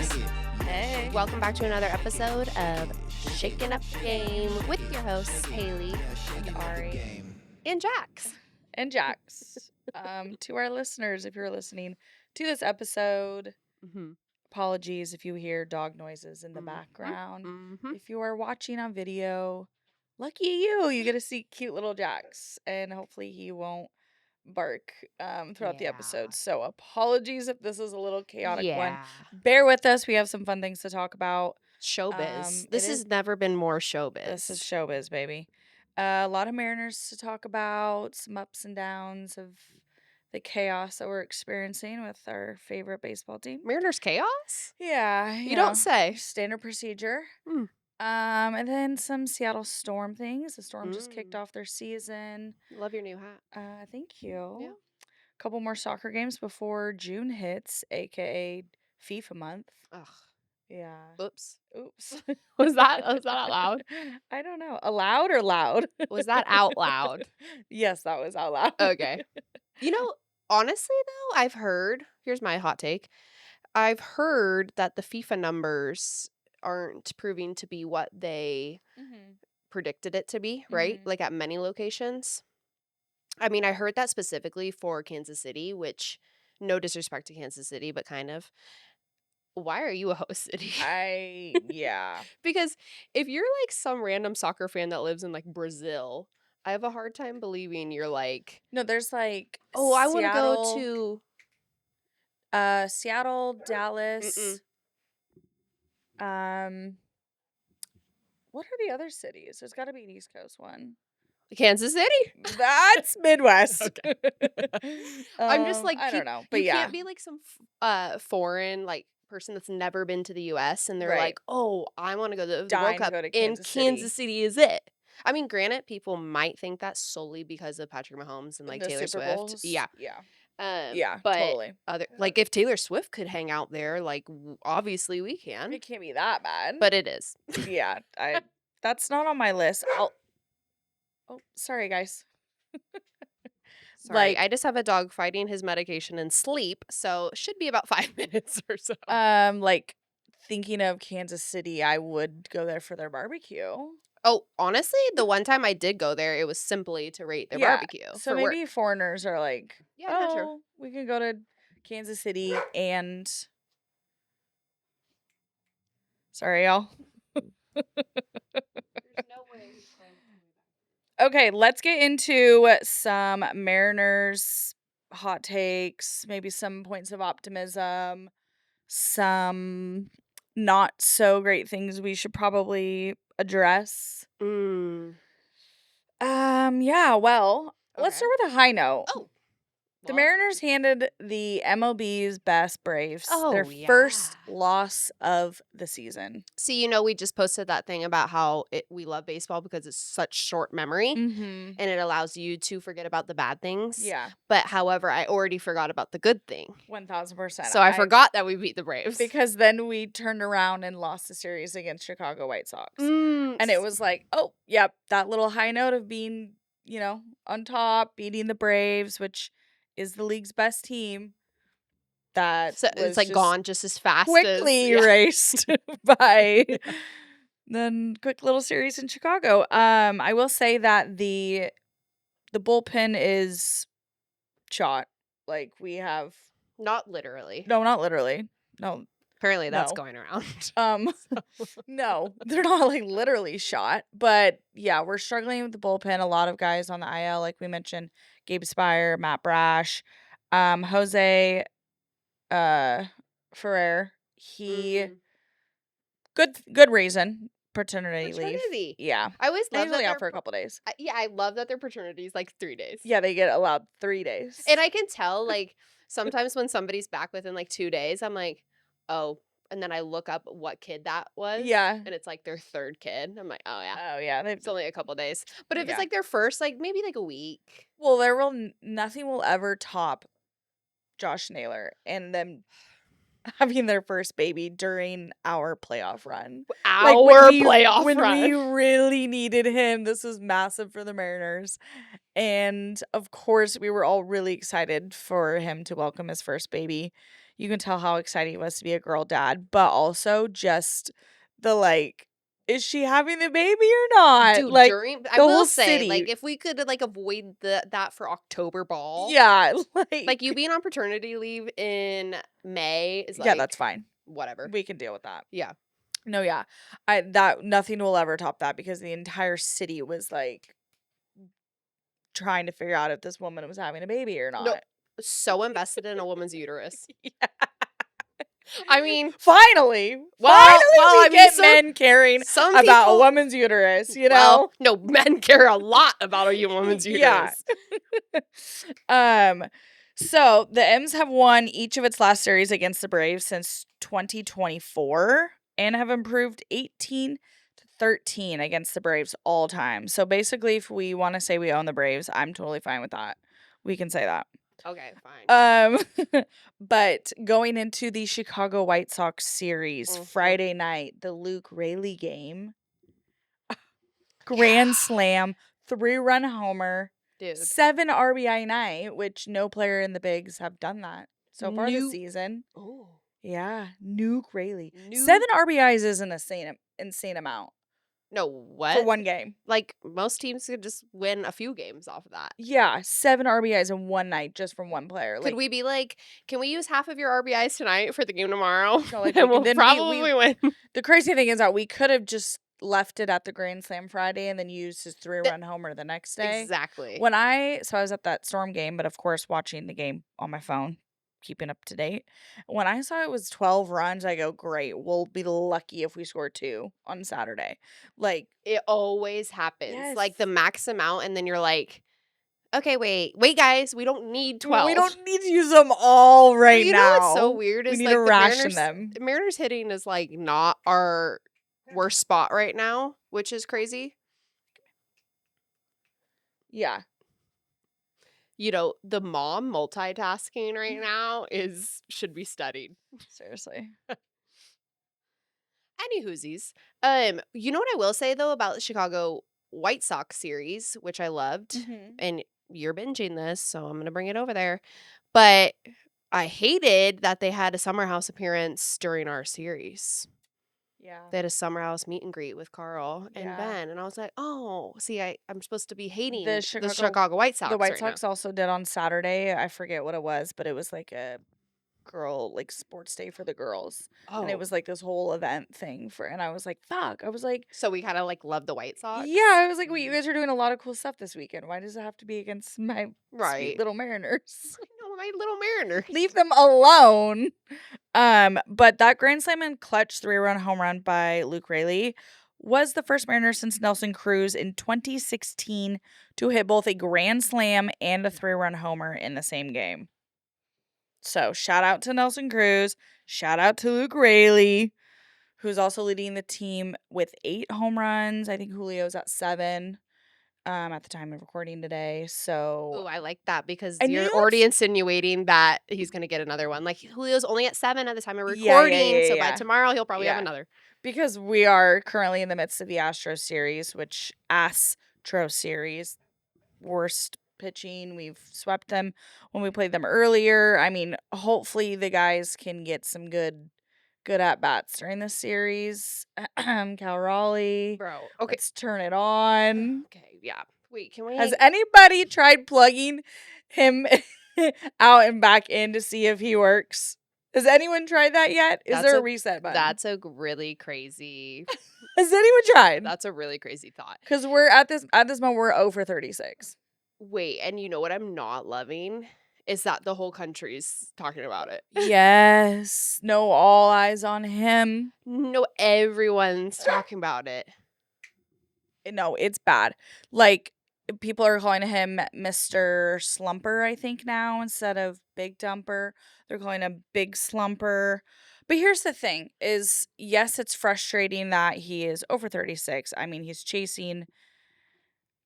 Mariners. Hey. Welcome back to another episode of Shaking Up the Game with your hosts, Haley And Ari. and Jax. And Jax. To our listeners, if you're listening to this episode, apologies if you hear dog noises in the background. If you are watching on video, lucky you. You get to see cute little Jax. And hopefully he won't bark throughout the episode. So apologies if this is a little chaotic one. Bear with us. We have some fun things to talk about. Showbiz. This has never been more showbiz. This is showbiz, baby. A lot of Mariners to talk about, some ups and downs of the chaos that we're experiencing with our favorite baseball team. Mariners chaos? Yeah. You don't say. Standard procedure. Mm. And then some Seattle Storm things. The Storm just kicked off their season. Love your new hat. Thank you. Yeah. A couple more soccer games before June hits, aka FIFA month. Ugh. Yeah. Oops. Was that out loud? I don't know. Allowed or loud? Was that out loud? Yes, that was out loud. Okay. You know, honestly, though, I've heard, here's my hot take. I've heard that the FIFA numbers aren't proving to be what they predicted it to be, right? Like at many locations. I mean, I heard that specifically for Kansas City, which, no disrespect to Kansas City, but kind of. Why are you a host city? Yeah. Because if you're like some random soccer fan that lives in like Brazil, I have a hard time believing you're like, No, there's like, I want to go to Seattle, Dallas. What are the other cities? There's got to be an East Coast one. Kansas City? That's Midwest. Okay. I'm just like, I don't know, but you can't be like some foreign like person that's never been to the U.S. and they're like, oh, I want to go to the World Cup in Kansas City is it. I mean, granted, people might think that solely because of Patrick Mahomes and like the Taylor Super Swift. Bowls? Yeah. Yeah, but totally. like if Taylor Swift could hang out there, like obviously we can. It can't be that bad. But it is. Yeah, that's not on my list. Oh, sorry, guys. Sorry, I just have a dog fighting his medication and sleep, so it should be about 5 minutes or so. Like thinking of Kansas City, I would go there for their barbecue. Oh, honestly, the one time I did go there, it was simply to rate their barbecue. So maybe foreigners are like, sure. We can go to Kansas City and sorry, y'all. There's no way. Okay, let's get into some Mariners hot takes, maybe some points of optimism, some not so great things we should probably address. Yeah, well, let's start with a high note. The Mariners handed the MLB's best Braves their first loss of the season. See, you know, we just posted that thing about how we love baseball because it's such short memory and it allows you to forget about the bad things. Yeah. But however, I already forgot about the good thing. 1000%. So I forgot that we beat the Braves. Because then we turned around and lost the series against Chicago White Sox. And it was like, oh, yep, that little high note of being, on top, beating the Braves, which is the league's best team. It's like gone just as fast quickly erased by the quick little series in Chicago. I will say that the bullpen is shot. Like we have not literally. No, not literally. No. Apparently that's going around. No, they're not like literally shot, but yeah, we're struggling with the bullpen. A lot of guys on the IL, like we mentioned, Gabe Spire, Matt Brash, Jose Ferrer. He good reason. Paternity leave. Yeah. I always love that out for a couple days. I love that their paternity is like 3 days. Yeah, they get allowed 3 days. And I can tell like sometimes when somebody's back within like 2 days, I'm like, oh, and then I look up what kid that was. Yeah. And it's like their third kid. I'm like, oh yeah. Oh yeah. It's only a couple days. But if it's like their first, like maybe like a week. Well, nothing will ever top Josh Naylor and them having their first baby during our playoff run. When we really needed him. This was massive for the Mariners. And of course, we were all really excited for him to welcome his first baby. you can tell how excited he was to be a girl dad, but also just the, like, is she having the baby or not? Dude, Like, I the will whole say, city. like, if we could, like, avoid that for October ball. Yeah, Like, you being on paternity leave in May is, yeah, like, that's fine. whatever. We can deal with that. Yeah. No, yeah. That nothing will ever top that because the entire city was, like, trying to figure out if this woman was having a baby or No, not. so invested in a woman's uterus. Yeah. I mean, Finally, well, we I mean, get men caring some about a people. woman's uterus, you Well, know? no, men care a lot about a woman's Yeah. uterus. Um, so the M's have won each of its last series against the Braves since 2024 and have improved 18-13 against the Braves all time. So basically, if we want to say we own the Braves, I'm totally fine with that. We can say that. Okay, fine. But going into the Chicago White Sox series Friday night, the Luke Raley game, grand slam, 3-run homer, Dude. 7 RBI night, which no player in the bigs have done that so far this season. Oh. Yeah, Nuke Raley. 7 RBIs is an insane amount. No, what? For one game. Like, most teams could just win a few games off of that. Yeah, 7 RBIs in one night just from one player. Could we be like, can we use half of your RBIs tonight for the game tomorrow? No, like, and we'll then probably win. The crazy thing is that we could have just left it at the Grand Slam Friday and then used his 3-run homer the next day. Exactly. So I was at that Storm game, but of course watching the game on my phone, keeping up to date. When I saw it was 12 runs, I go, great. We'll be lucky if we score 2 on Saturday. Like, it always happens. Yes. Like the max amount, and then you're like, okay, wait, guys, we don't need 12. We don't need to use them all right now. now. You know what's so weird is we need like to ration them. Mariners hitting is like not our worst spot right now, which is crazy. Yeah. You know, the mom multitasking right now should be studied. Seriously. Any whoosies. You know what I will say though about the Chicago White Sox series, which I loved, and you're binging this, so I'm gonna bring it over there. But I hated that they had a summer house appearance during our series. Yeah. They had a summer house meet and greet with Carl and Ben, and I was like, oh, see, I'm supposed to be hating the Chicago White Sox. The White right Sox also did on Saturday. I forget what it was, but it was like a girl, like, sports day for the girls. And it was like this whole event thing and I was like, fuck. I was like, so we kind of like love the White Sox. Yeah, I was like, wait, you guys are doing a lot of cool stuff this weekend. Why does it have to be against my sweet little Mariners? No, my little Mariners. Leave them alone. But that grand slam and clutch 3-run home run by Luke Raley was the first Mariner since Nelson Cruz in 2016 to hit both a grand slam and a 3-run homer in the same game. So shout out to Nelson Cruz. Shout out to Luke Raley, who's also leading the team with 8 home runs. I think Julio's at 7 at the time of recording today. So I like that because you're already insinuating that he's going to get another one. Like Julio's only at 7 at the time of recording, so by tomorrow he'll probably have another. Because we are currently in the midst of the Astros series, worst pitching. We've swept them when we played them earlier. I mean, hopefully the guys can get some good at bats during this series. Cal Raleigh. Bro, okay. Let's turn it on. Okay, yeah. Wait, can we? Has anybody tried plugging him out and back in to see if he works? Has anyone tried that yet? Is there a reset button? That's a really crazy. Has anyone tried? That's a really crazy thought. Because we're at this moment, we're 0 for 36. Wait, and you know what I'm not loving? Is that the whole country's talking about it. Yes. No, all eyes on him. No, everyone's talking about it. No, it's bad. Like, people are calling him Mr. Slumper, I think, now, instead of Big Dumper. They're calling him Big Slumper. But here's the thing is, yes, it's frustrating that he is over 36. I mean, he's chasing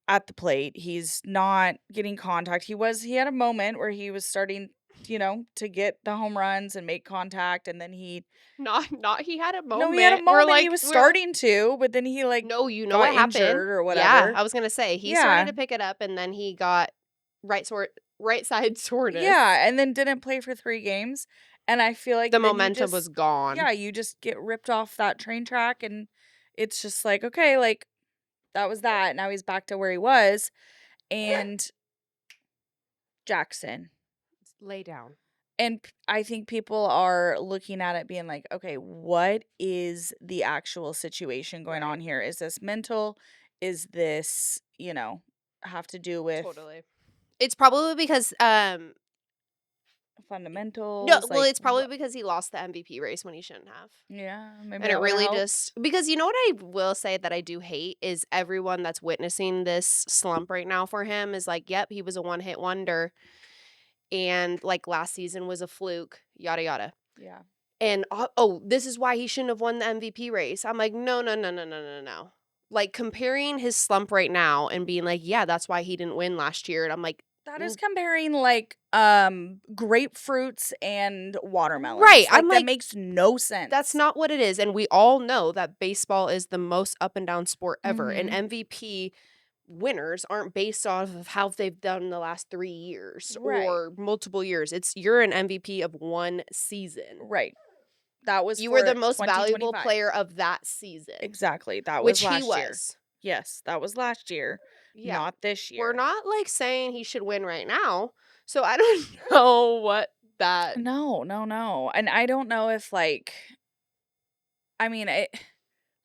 at the plate. He's not getting contact. He had a moment where he was starting, to get the home runs and make contact, and then he had a moment. No, he had a moment he was starting to, but then he got what happened injured or whatever. Yeah, I was gonna say he started to pick it up, and then he got right side soreness. Yeah, and then didn't play for 3 games. And I feel like the then you momentum just, was gone. yeah, you just get ripped off that train track, and it's just like, okay, like, that was that. Now he's back to where he was. And Jackson. Lay down. And I think people are looking at it being like, okay, what is the actual situation going on here? Is this mental? Is this, have to do with Totally. It's probably because no, fundamentals? well, Like, it's probably because he lost the MVP race when he shouldn't have. yeah, maybe And it that would have really helped. just because you know what I will say that I do hate is everyone that's witnessing this slump right now for him is like, yep, he was a one-hit wonder and like last season was a fluke, yada yada. Yeah. And oh, this is why he shouldn't have won the MVP race. I'm like, no, no, no, no, no, no, no. Like comparing his slump right now and being like, yeah, that's why he didn't win last year. And I'm like, That is comparing like grapefruits and right. watermelons. I'm Like, that like, makes no sense. that's not what it is. And we all know that baseball is the most up and down sport ever. And Mhm. MVP winners aren't based off of how they've done in the last 3 years Right. or multiple years. It's you're an MVP of one season. Right. That was You were the for most valuable 2025. player of that season, Exactly. That was which he last year. was. Yes, that was last year, Yeah. not this We're year. not like saying he should win right now. So I don't know what that No, no, no. And I don't know if I mean,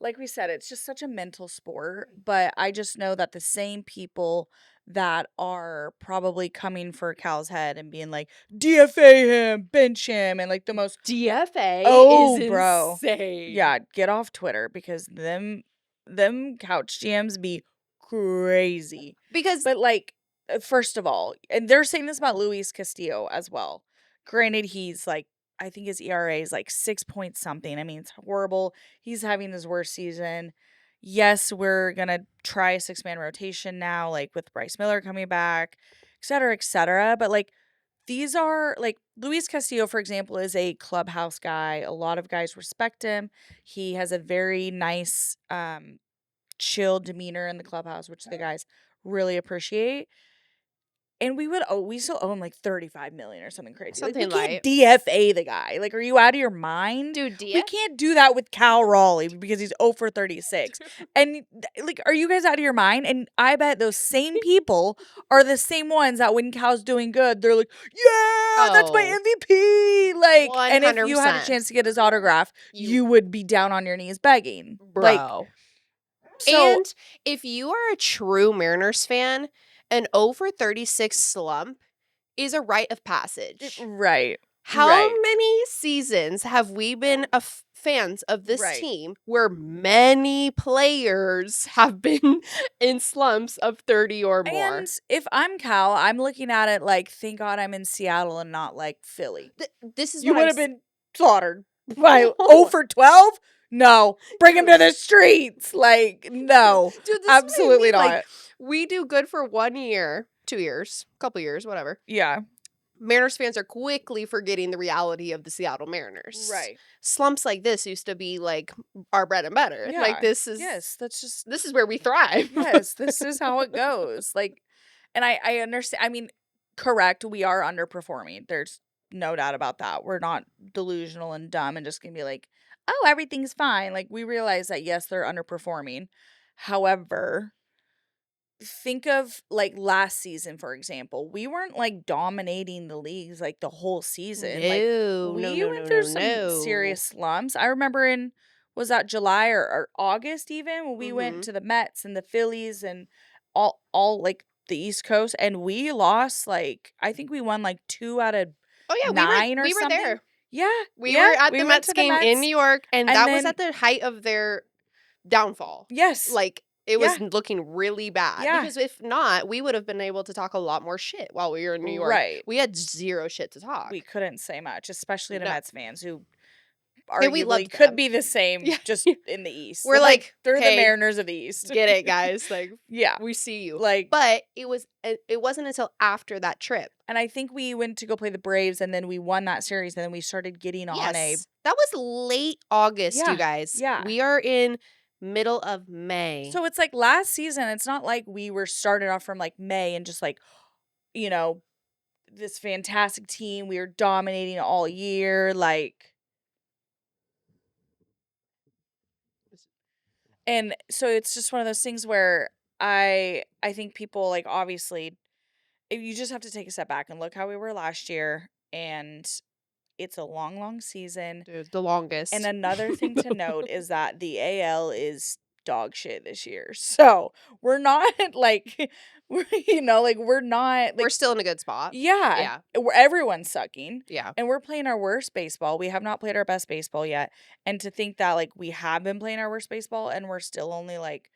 like we said, it's just such a mental sport, but I just know that the same people that are probably coming for Cal's head and being like, DFA him, bench him, and like the most, DFA is oh, bro. insane. Yeah, get off Twitter, because them couch GMs be crazy. Because But like, first of all, and they're saying this about Luis Castillo as well. Granted, he's like, I think his ERA is like 6 point something. I mean, it's horrible. He's having his worst season. Yes, we're gonna try a 6-man rotation now, like with Bryce Miller coming back, et cetera, et cetera. But like, these are like, Luis Castillo, for example, is a clubhouse guy. A lot of guys respect him. He has a very nice, chill demeanor in the clubhouse, which the guys really appreciate. And we still owe him like 35 million or something crazy. Like, we something can't light. DFA the guy. Like, are you out of your mind? Dude, We can't do that with Cal Raleigh because he's 0 for 36. And like, are you guys out of your mind? And I bet those same people are the same ones that when Cal's doing good, they're like, yeah, that's my Oh, MVP. Like, and if you had a 100%. chance to get his autograph, you would be down on your knees begging. Like, Bro. so And if you are a true Mariners fan, an over 36 slump is a rite of passage. right. How Right. many seasons have we been fans of this Right. team where many players have been in slumps of 30 or more? And if I'm Cal, I'm looking at it like, thank God I'm in Seattle and not like Philly. This is You what would I'm have been slaughtered by No. 0 for 12? No. Bring him to the streets. Like, no. Dude, this Absolutely is what I mean. not. Like, we do good for 1 year, 2 years, couple years, whatever. Yeah. Mariners fans are quickly forgetting the reality of the Seattle Mariners. Right. Slumps like this used to be like our bread and butter. Yeah. Like this is this is where we thrive. Yes, this is how it goes. Like, and I understand. I mean, correct, we are underperforming. There's no doubt about that. We're not delusional and dumb and just gonna be like, oh, everything's fine. Like, we realize that, yes, they're underperforming. However, think of like last season, for example. We weren't like dominating the leagues like the whole season. Like, No, no, we no, went no, through no, some no. serious slumps. I remember was that July or August even, when we went to the Mets and the Phillies and all like the East Coast, and we lost, like, I think we won like 2 out of Oh yeah, 9 or we were something. there. Yeah. We were at we the went Mets to the game in Mets. New York, and And that was then, at the height of their downfall. yes. Like it was Yeah. looking really bad. Yeah. Because if not, we would have been able to talk a lot more shit while we were in New York. Right. We had zero shit to talk. We couldn't say much, especially to No. Mets fans who And we arguably loved could them. be the same, Yeah. just in the East. We're like, they're the "Okay, Mariners of the East. Get it, guys. Like, Yeah. we see you. Like, But it wasn't until after that trip. and I think we went to go play the Braves, and then we won that series, and then we started getting on a. Yes. That was late August, Yeah, you guys. yeah. We are in middle of May. So it's like last season, it's not like we were started off from like May and just like, you know, this fantastic team. We are dominating all year. Like, and so it's just one of those things where I think people, like, obviously, you just have to take a step back and look how we were last year, and it's a long, long season. Dude, the And longest. another thing to note is that the AL is dog shit this year. So we're not like, we're not We're like, still in a good spot. yeah, Yeah. everyone's sucking. Yeah. And we're playing our worst baseball. We have not played our best baseball yet. And to think that, like, we have been playing our worst baseball and we're still only like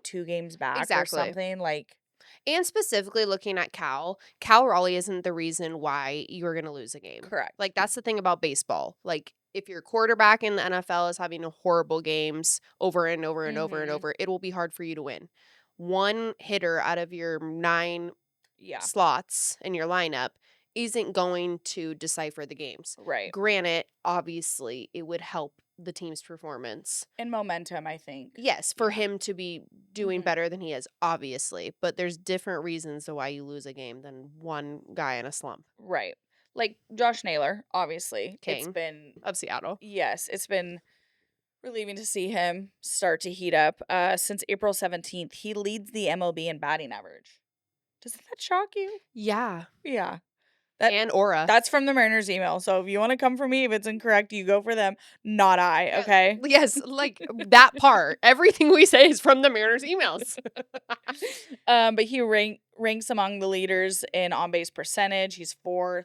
2 games back or Exactly. something, like, And specifically looking at Cal Raleigh isn't the reason why you're going to lose a game. correct. Like, that's the thing about baseball. Like, if your quarterback in the NFL is having horrible games over and over and over and Mm-hmm. over, it will be hard for you to win. One hitter out of your 9 Yeah, slots in your lineup isn't going to decipher the games. right. Granted, obviously, it would help the team's performance. And momentum, I think. Yes, for Yeah. him to be doing Mhm. better than he is, obviously. But there's different reasons to why you lose a game than one guy in a slump. Right. Like Josh Naylor, obviously. It's King been, of Seattle. yes, it's been relieving to see him start to heat up. Since April 17th, he leads the MLB in batting average. Doesn't that shock you? Yeah. Yeah. That And Aura. that's from the Mariners email. So if you want to come for me, if it's incorrect, you go for them, not I, okay? Yes, like that part. Everything we say is from the Mariners emails. But he ranks among the leaders in on-base percentage. He's 4th.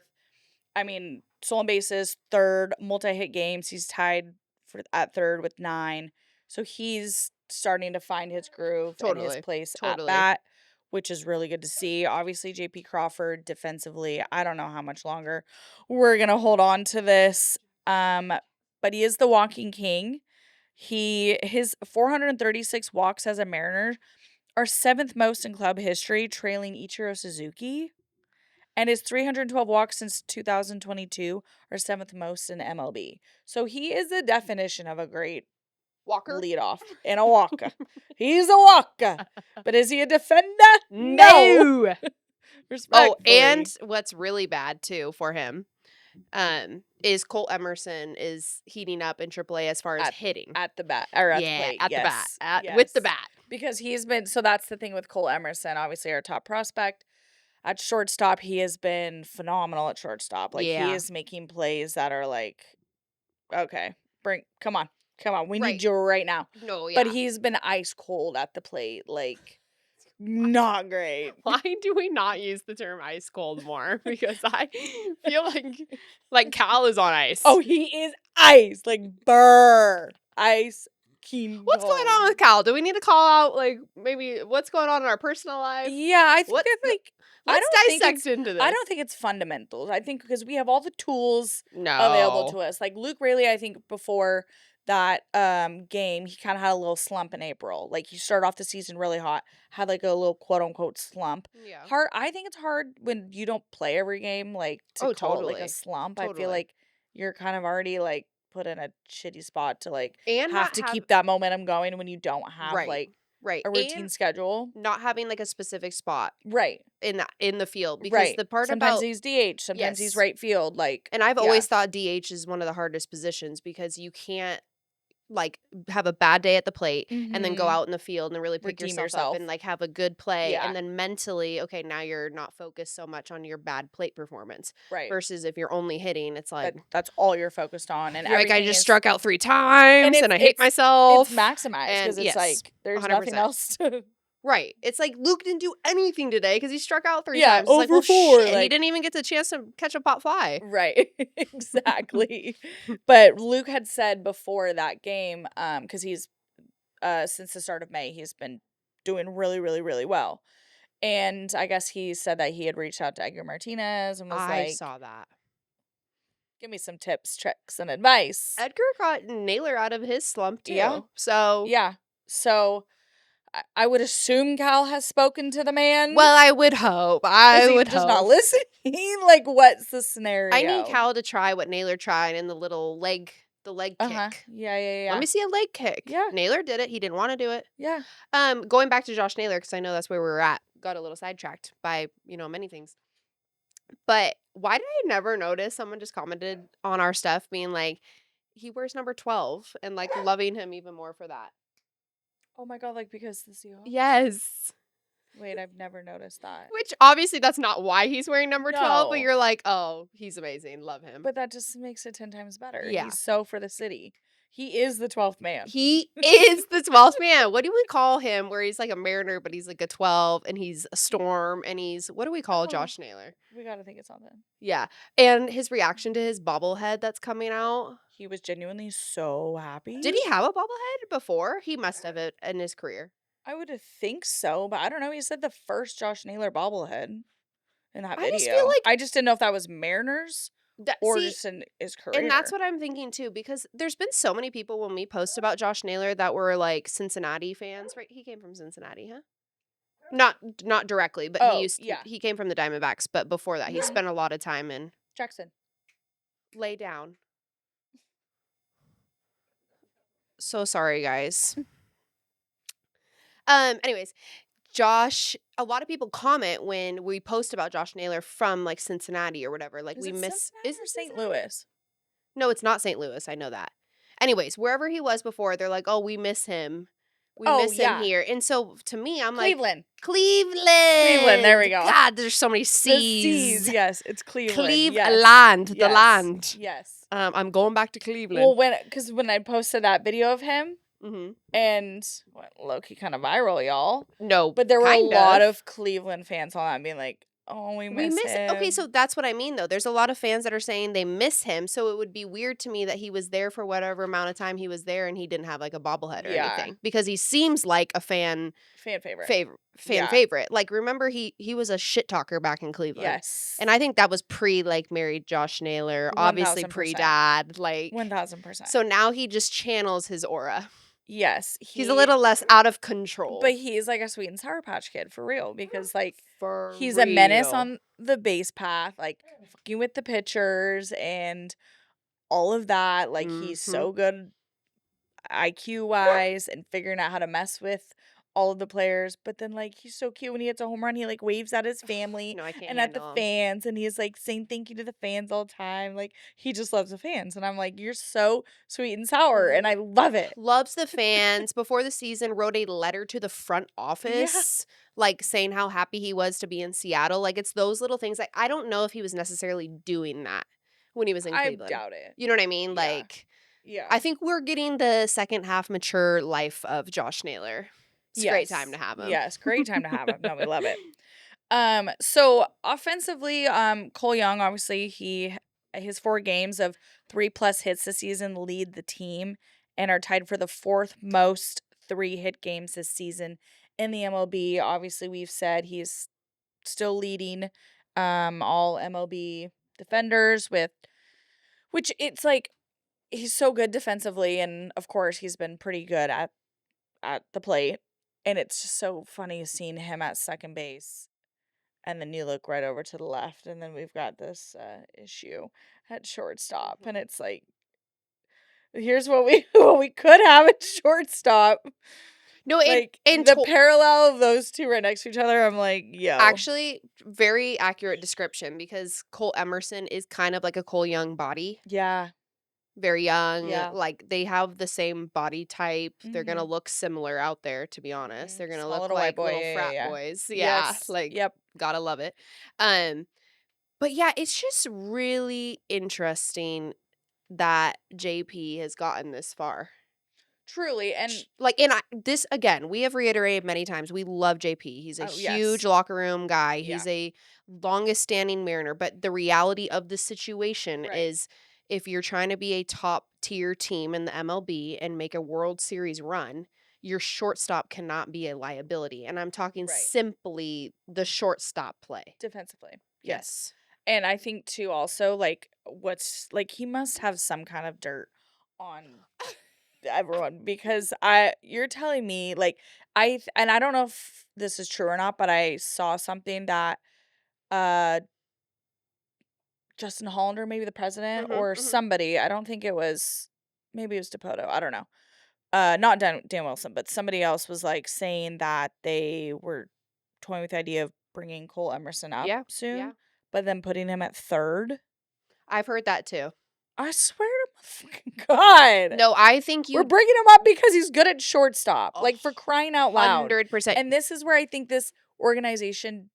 I mean, stolen bases, 3rd. Multi-hit games, he's tied at 3rd with 9. So he's starting to find his groove and his Totally. place at Totally. bat, which is really good to see. Obviously, JP Crawford defensively, I don't know how much longer we're gonna hold on to this. But he is the walking king. His 436 walks as a Mariner are 7th most in club history, trailing Ichiro Suzuki. And his 312 walks since 2022 are 7th most in MLB. So he is the definition of a great Walker? leadoff and a walker. He's a walker. But is he a defender? No. No. Oh, and Respectfully. what's really bad too for him is Colt Emerson is heating up in AAA as far as hitting. At the bat or at the Yeah, plate. at the bat. Yes. With the bat. Because he's been, so that's the thing with Cole Emerson, obviously our top prospect. At shortstop, he has been phenomenal at shortstop. Like, he Yeah. is making plays that are like, okay, come on, we Right. need you right now. No, yeah. But he's been ice cold at the plate, like, not great. Why do we not use the term ice cold more? Because I feel like Cal is on ice. Oh, he is ice, like burr, ice. What's going on with Cal? Do we need to call out, like, maybe what's going on in our personal life? Yeah, I think it's like, let's dissect into this. I don't think it's fundamentals. I think because we have all the tools No. available to us. Like Luke Raley, I think before that game, he kind of had a little slump in April. Like, he started off the season really hot, had like a little quote unquote slump. Yeah. I think it's hard when you don't play every game, like, to call it like a slump. I feel like you're kind of already like put in a shitty spot to like and have to keep that momentum going when you don't have like a routine schedule. Not having like a specific spot Right. in the field. Because the part sometimes about he's DH, sometimes he's right field. Like, and I've always thought DH is one of the hardest positions because you can't like have a bad day at the plate and then go out in the field and really pick yourself up and like have a good play and then mentally, okay, now you're not focused so much on your bad plate performance. Right. Versus if you're only hitting, it's like that's all you're focused on, and you're like, I just struck out 3 times and I hate myself. It's maximized because it's like there's 100%. nothing else to. Right. It's like Luke didn't do anything today because he struck out 3 Yeah, times. It's like, well, 4. shit, Like, he didn't even get the chance to catch a pop fly. Right. Exactly. But Luke had said before that game, because he's since the start of May, he's been doing really, really, really well. And I guess he said that he had reached out to Edgar Martinez and was I like, saw that. give me some tips, tricks, and advice. Edgar got Naylor out of his slump too. Yeah. So yeah. So I would assume Cal has spoken to the man. well, I would hope. Is he just not listening? Like, what's the scenario? I need Cal to try what Naylor tried in the little leg kick. Yeah. Let me see a leg kick. Yeah. Naylor did it. He didn't want to do it. Yeah. Going back to Josh Naylor, because I know that's where we were at. Got a little sidetracked by, many things. But why did I never notice? Someone just commented on our stuff being like, he wears number 12 and like loving him even more for that. Oh my god, like because the Seahawks? Yes. Wait, I've never noticed that. Which obviously that's not why he's wearing number 12, but No, you're like, oh, he's amazing. Love him. but that just makes it 10 times better. Yeah. He's so for the city. He is the 12th man. He is the 12th man. What do we call him? Where he's like a Mariner, but he's like a 12 and he's a Storm and he's, what do we call Oh, Josh Naylor? we gotta think of something. Yeah. And his reaction to his bobblehead that's coming out. He was genuinely so happy. Did he have a bobblehead before? He must have it in his career. I would think so, but I don't know. He said the first Josh Naylor bobblehead in that I just feel video. like I just didn't know if that was Mariners that, or see, just in his and that's career. what I'm thinking too, because there's been so many people when we post about Josh Naylor that were like Cincinnati fans, right? He came from Cincinnati, huh? Not directly, but Oh, yeah. he came from the Diamondbacks, but before that he Mhm. spent a lot of time in Jackson. lay down. So sorry, guys. Anyways, Josh, a lot of people comment when we post about Josh Naylor from like Cincinnati or whatever. Like Is we it miss Cincinnati is or it St. Cincinnati? Louis? No, it's not St. Louis. I know that. Anyways, wherever he was before, they're like, "Oh, we miss him. We Oh, miss him yeah. here." And so to me, I'm like, Cleveland. Cleveland, there we Cleveland. go. God, there's so many The C's, C's. yes, it's Cleveland. Yes. Cleveland, the Yes. land. Yes. I'm going back to Cleveland. Well, because when I posted that video of him Mm-hmm. and went low-key kind of viral, y'all. No, But there were a kind lot of. of Cleveland fans on that being like, oh, we We miss miss him. Okay, so that's what I mean though. There's a lot of fans that are saying they miss him, so it would be weird to me that he was there for whatever amount of time he was there and he didn't have like a bobblehead or Yeah. anything because he seems like a fan favorite. fan Yeah. favorite. Like remember he was a shit talker back in Cleveland. Yes. And I think that was pre like married Josh Naylor, obviously 1000%. pre dad, like 1000%. so now he just channels his aura. Yes, He's a little less out of control. but he's like a sweet and sour patch kid for real because like For he's real. a menace on the base path, like fucking with the pitchers and all of that. Like he's so good IQ wise and figuring out how to mess with all of the players. But then like he's so cute when he hits a home run, he like waves at his family No, I can't and at the handle him. fans and he's like saying thank you to the fans all the time. Like he just loves the fans. And I'm like, you're so sweet and sour and I love it. Loves the fans. Before the season, wrote a letter to the front office, like saying how happy he was to be in Seattle. Like it's those little things. Like I don't know if he was necessarily doing that when he was in I Cleveland. doubt it. You know what I mean? Yeah. Like, yeah. I think we're getting the second half mature life of Josh Naylor. It's a great time to have him. Yes, great time to have him. No, we love it. So offensively, Cole Young, obviously his 4 games of 3+ hits this season lead the team and are tied for the 4th most 3-hit games this season in the MLB. Obviously, we've said he's still leading all MLB defenders with which it's like he's so good defensively and of course he's been pretty good at the plate. And it's just so funny seeing him at second base. And then you look right over to the left, and then we've got this issue at shortstop. And it's like, here's what we what we could have at shortstop. No, Like the parallel of those two right next to each other, I'm like, yo. Actually, very accurate description because Cole Emerson is kind of like a Cole Young body. Yeah. Very young. Yeah. Like they have the same body type. They're gonna look similar out there, to be honest. They're gonna Small look little white like boy. little Yeah, frat yeah. boys. Yeah. Yes. Like Yep. gotta love it. But yeah, it's just really interesting that JP has gotten this far. Truly. And Like, and this again, we have reiterated many times. We love JP. He's a huge locker room guy. Yeah. He's a longest standing Mariner. But the reality of the situation Right. is, if you're trying to be a top tier team in the MLB and make a World Series run, your shortstop cannot be a liability. And I'm talking simply the shortstop play. defensively. Yes. And I think too also like what's like he must have some kind of dirt on everyone because you're telling me like and I don't know if this is true or not, but I saw something that Justin Hollander, maybe the president or somebody, I don't think it was, maybe it was DePoto, I don't know. Not Dan Wilson, but somebody else was like saying that they were toying with the idea of bringing Cole Emerson up soon. but then putting him at third. I've heard that too. I swear to my fucking God. No, I think We're you bringing him up because he's good at shortstop. Like, for crying out loud. 100%. And this is where I think this organization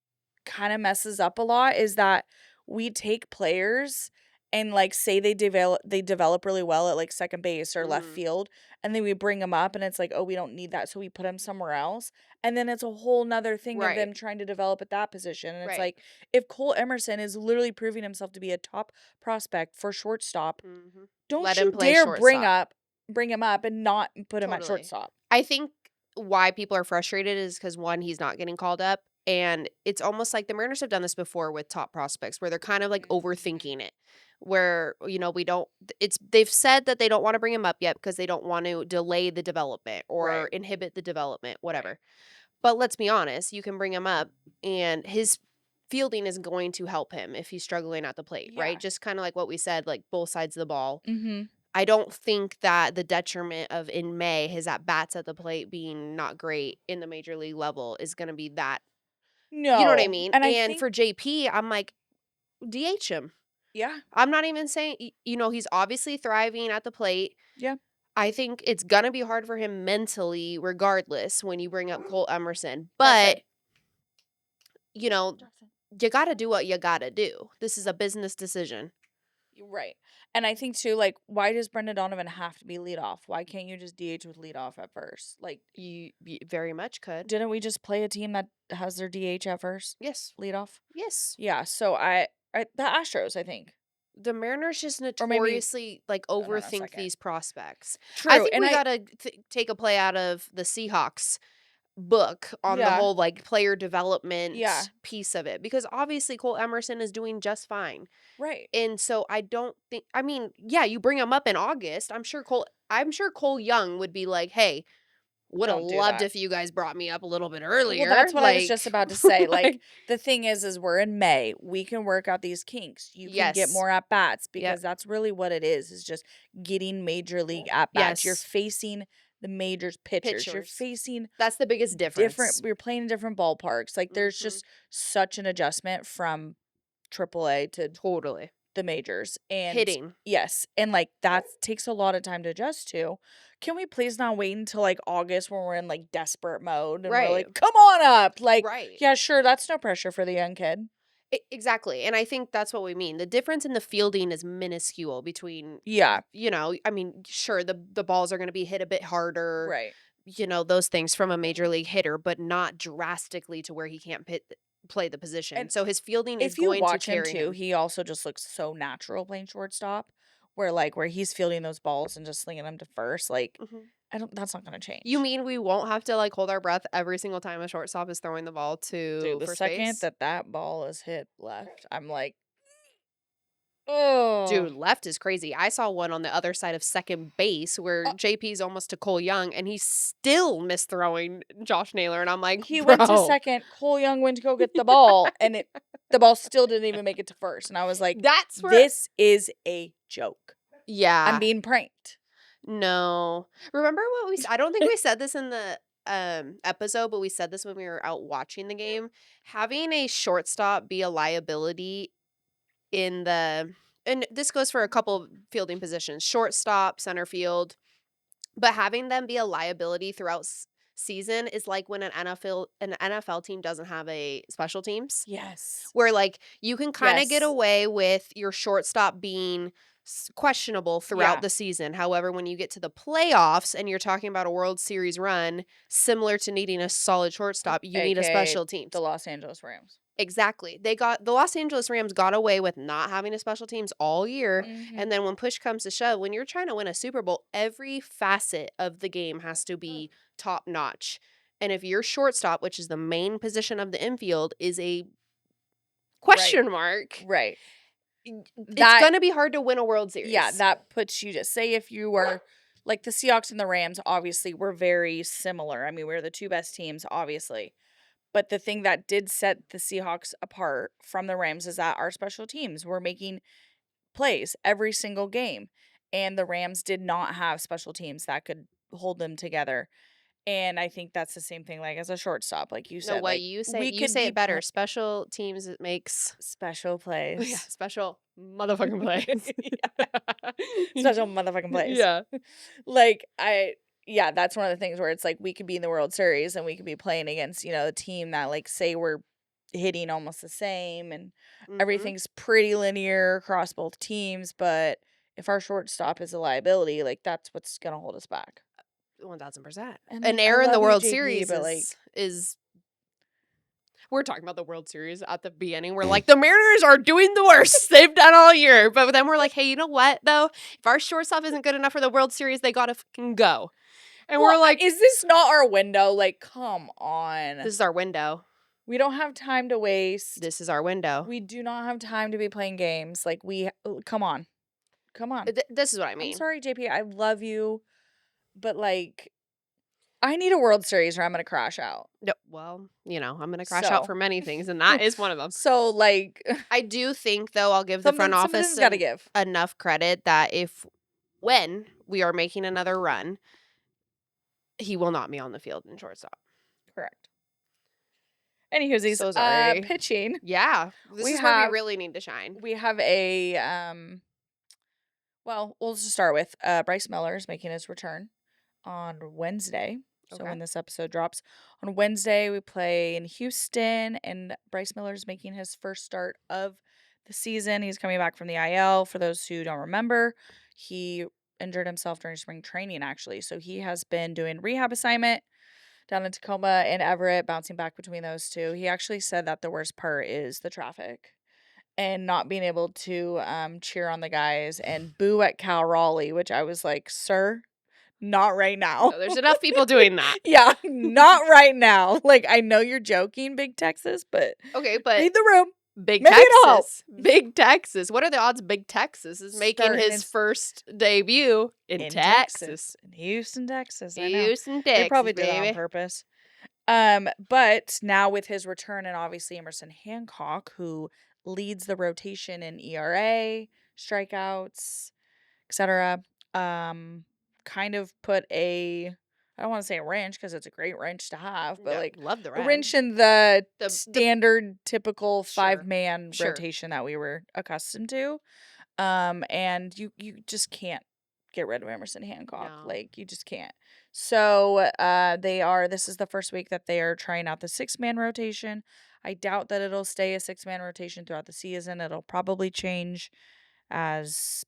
kind of messes up a lot, is that we take players and, like, say they develop really well at, like, second base or left field, and then we bring them up and it's like, oh, we don't need that, so we put him somewhere else. And then it's a whole nother thing of them trying to develop at that position. And it's like, if Cole Emerson is literally proving himself to be a top prospect for shortstop, don't Let you him play dare bring shortstop. him up and not put him at Totally. shortstop. I think why people are frustrated is because, one, he's not getting called up, and it's almost like the Mariners have done this before with top prospects where they're kind of, like, overthinking it, where, we don't they've said that they don't wanna bring him up yet because they don't want to delay the development or inhibit the development, whatever. But let's be honest, you can bring him up, and his fielding is going to help him if he's struggling at the plate, right? Just kinda like what we said, like, both sides of the ball. I don't think that the detriment of, in May, his at-bats at the plate being not great in the major league level is gonna be that, you know what I No. mean? And I And think, for JP, I'm like, DH him. yeah, I'm not even saying he's obviously thriving at the plate. yeah. I think it's gonna be hard for him mentally regardless when you bring up Cole Emerson, Jackson. but, you gotta do what you gotta do. This is a business decision. Right. And I think too, like, why does Brendan Donovan have to be leadoff? Why can't you just DH with leadoff at first? Like, You very much could. didn't we just play a team that has their DH at first? Yes. Leadoff? Yes. Yeah, so the Astros, I think. The Mariners just Or maybe notoriously, like, no, no, overthink second. these prospects. I True. think And we gotta take a play out of the Seahawks book on the whole, like, player development piece of it, because obviously Cole Emerson is doing just fine. right. And so I don't think, I mean, yeah, you bring him up in August. I'm sure Cole Young would be like, "Hey, would have Don't do loved that. if you guys brought me up a little bit Well, earlier." that's what I was just Like, about to say. Like, like, the thing is we're in May. We can work out these kinks. You can get yes. more at bats, Yep. because that's really what it is just getting major league at bats. You're Yes. facing the majors pitchers. You're Pitchers. facing That's the biggest difference. you're playing in different ballparks. Like, there's just such an adjustment from AAA to Totally. the majors. And Hitting. yes, and, like, that takes a lot of time to adjust to. Can we please not wait until, like, August when we're in, like, desperate mode and we're Right. like, come on up? Like, Right. yeah, sure, that's no pressure for the young kid. Exactly, and I think that's what we mean. The difference in the fielding is minuscule between, Yeah, I mean, sure, the balls are gonna be hit a bit harder, right. those things from a major league hitter, but not drastically to where he can't play the position. And So his fielding is if you going to watch him carry too, him. he also just looks so natural playing shortstop, where he's fielding those balls and just slinging them to first. Like, Mhm. that's not gonna change. You mean we won't have to, like, hold our breath every single time a shortstop is throwing the ball to Dude, the first second base? that ball is hit left, I'm like, oh, Dude, left is crazy. I saw one on the other side of second base where JP's almost to Cole Young, and he's still misthrowing Josh Naylor, and I'm like, he went to "Bro." second. Cole Young went to go get the ball, and the ball still didn't even make it to first. And I was like, That's where this is a joke. I'm Yeah. being pranked. No. Remember what I don't think we said this in the episode, but we said this when we were out watching the game. Having a shortstop be a liability in the and this goes for a couple fielding positions, shortstop, center field, but having them be a liability throughout season is like when an NFL team doesn't have a special teams, Yes. where, like, you can kind of get Yes. away with your shortstop being questionable throughout Yeah. the season. However, when you get to the playoffs and you're talking about a World Series run, similar to needing a solid shortstop, you need a AKA special teams. the Los Angeles Rams. Exactly. The Los Angeles Rams got away with not having a special teams all year. Mhm. And then when push comes to shove, when you're trying to win a Super Bowl, every facet of the game has to be top notch. And if your shortstop, which is the main position of the infield, is a question mark, Right. it's going to be hard to win a World Series. Yeah, that puts you to say, if you were like the Seahawks and the Rams, obviously we're very similar. I mean, we're the two best teams, obviously. But the thing that did set the Seahawks apart from the Rams is that our special teams were making plays every single game. And the Rams did not have special teams that could hold them together. And I think that's the same thing, like, as a shortstop, like you No, said, what like, you say we you could say be it better. Special teams, it makes special yeah, plays. special motherfucking plays. Yeah, special motherfucking plays. Yeah. Like, yeah, that's one of the things where it's like we could be in the World Series and we could be playing against, a team that, like, say we're hitting almost the same and Mhm. everything's pretty linear across both teams, but if our shortstop is a liability, like, that's what's gonna hold us back. 1000%. And, An like, I error in the love you, World JP, Series but, like, is we're talking about the World Series at the beginning. We're like, the Mariners are doing the worst they've done all year. But then we're like, hey, you know what, though? If our shortstop isn't good enough for the World Series, they got to fucking go. And well, we're like, is this not our window? Like, come on. this is our window. We don't have time to waste. This is our window. We do not have time to be playing games. Like, come on. Come on. This is what I I'm mean. sorry, JP. I love you, but, like, I need a World Series or I'm going to crash out. No, well, I'm going to crash out for many things, and that is one of them. So, like, I do think, though, I'll give the front office something's got to give. enough credit that when we are making another run, he will not be on the field in shortstop. Correct. Anywho's, So sorry. pitching. Yeah, this is where we really need to shine. We have well, we'll just start with Bryce Miller is making his return on Wednesday. So Okay. when this episode drops on Wednesday, we play in Houston, and Bryce Miller is making his first start of the season. He's coming back from the IL. For those who don't remember, he injured himself during spring training, actually. So he has been doing rehab assignment down in Tacoma and Everett, bouncing back between those two. He actually said that the worst part is the traffic and not being able to cheer on the guys and boo at Cal Raleigh, which I was like, sir, not right now. No, there's enough people doing that. Yeah, not right now. Like, I know you're joking, Big Texas, but okay, but read the room. Big Maybe Texas. Big Texas. What are the odds Big Texas is making his first debut in Texas? In Houston, Texas. I know. Houston, Texas. They probably did baby. it on purpose. But now with his return and obviously Emerson Hancock, who leads the rotation in ERA, strikeouts, etc., kind of put I don't want to say a wrench because it's a great wrench to have, but like love the a wrench in the standard, typical Sure. 5-man rotation that we were accustomed to. And you just can't get rid of Emerson Hancock. No. Like, you just can't. So this is the first week that they are trying out the 6-man rotation. I doubt that it'll stay a 6-man rotation throughout the season. It'll probably change as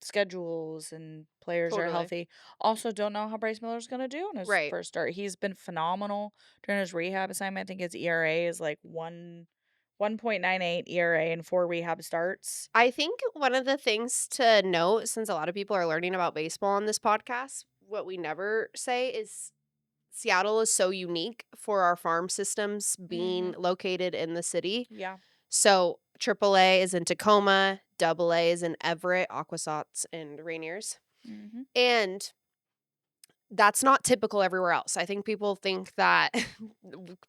schedules and players are healthy. Also, don't know how Bryce Miller's going to do in his first start. He's been phenomenal during his rehab assignment. I think his ERA is like 1.98 ERA and 4 rehab starts. I think one of the things to note, since a lot of people are learning about baseball on this podcast, what we never say is Seattle is so unique for our farm systems being located in the city. Yeah. So AAA is in Tacoma, AA is in Everett, Aquasauts, and Rainiers. And that's not typical everywhere else. I think people think that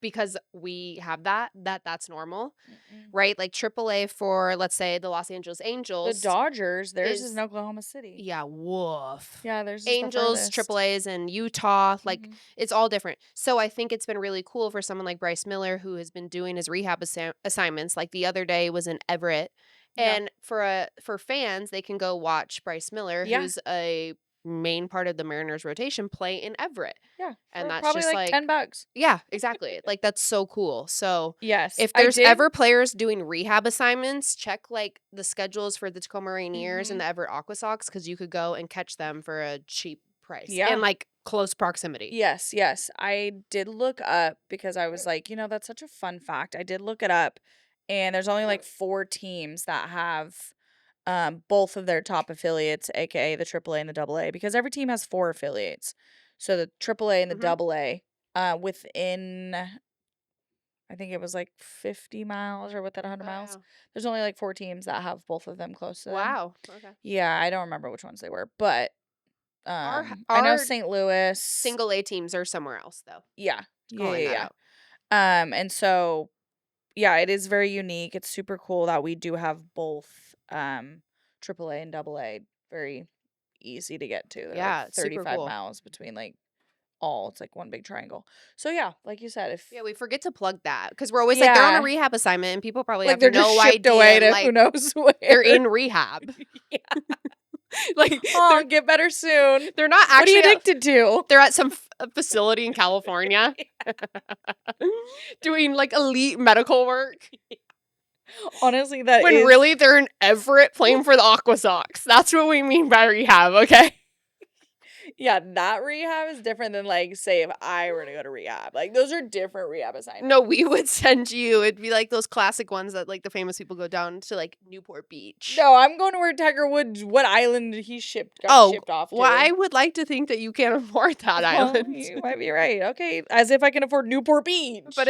because we have that's normal, right? Like AAA for, let's say, the Los Angeles Angels. The Dodgers, theirs is in Oklahoma City. Yeah, woof. Yeah, there's Angels, AAA is in Utah. Like, it's all different. So I think it's been really cool for someone like Bryce Miller, who has been doing his rehab assignments. Like the other day was in Everett. Yeah. And for fans, they can go watch Bryce Miller, who's a main part of the Mariners rotation, play in Everett. Yeah. And that's probably just like $10. Yeah, exactly. Like, that's so cool. So yes, if there's ever players doing rehab assignments, check like the schedules for the Tacoma Rainiers and the Everett Aquasauks, because you could go and catch them for a cheap price and like close proximity. Yes. I did look up because I was like, that's such a fun fact. I did look it up, and there's only like 4 teams that have both of their top affiliates, aka the AAA and the AA, because every team has 4 affiliates. So the AAA and the AA, within, I think it was like 50 miles or within 100 miles. There's only like 4 teams that have both of them close to them. Wow. Okay. Yeah, I don't remember which ones they were, but I know St. Louis. Single A teams are somewhere else, though. Yeah. Calling that out. And so, yeah, it is very unique. It's super cool that we do have both AAA and AA. Very easy to get to. They're like 35 super cool. miles between like all. It's like one big triangle. So yeah, like you said, if Yeah, we forget to plug that because we're always like they're on a yeah, rehab assignment and people probably like have they're just no shipped away idea. to who Like knows they're where. in rehab. Yeah. Like Oh, get better soon. they're not What are you actually addicted to? they're at some facility in California doing like elite medical work Honestly, that when is really they're in Everett playing for the Aqua Sox. That's what we mean by rehab, okay? yeah, that rehab is different than like say if I were to go to rehab. Like those are different rehab assignments. No, we would send you. It'd be like those classic ones that like the famous people go down to like Newport Beach. No, I'm going to where Tiger Woods, what island he got shipped off to. Well, I would like to think that you can't afford that island. You might be right. Okay, as if I can afford Newport Beach. But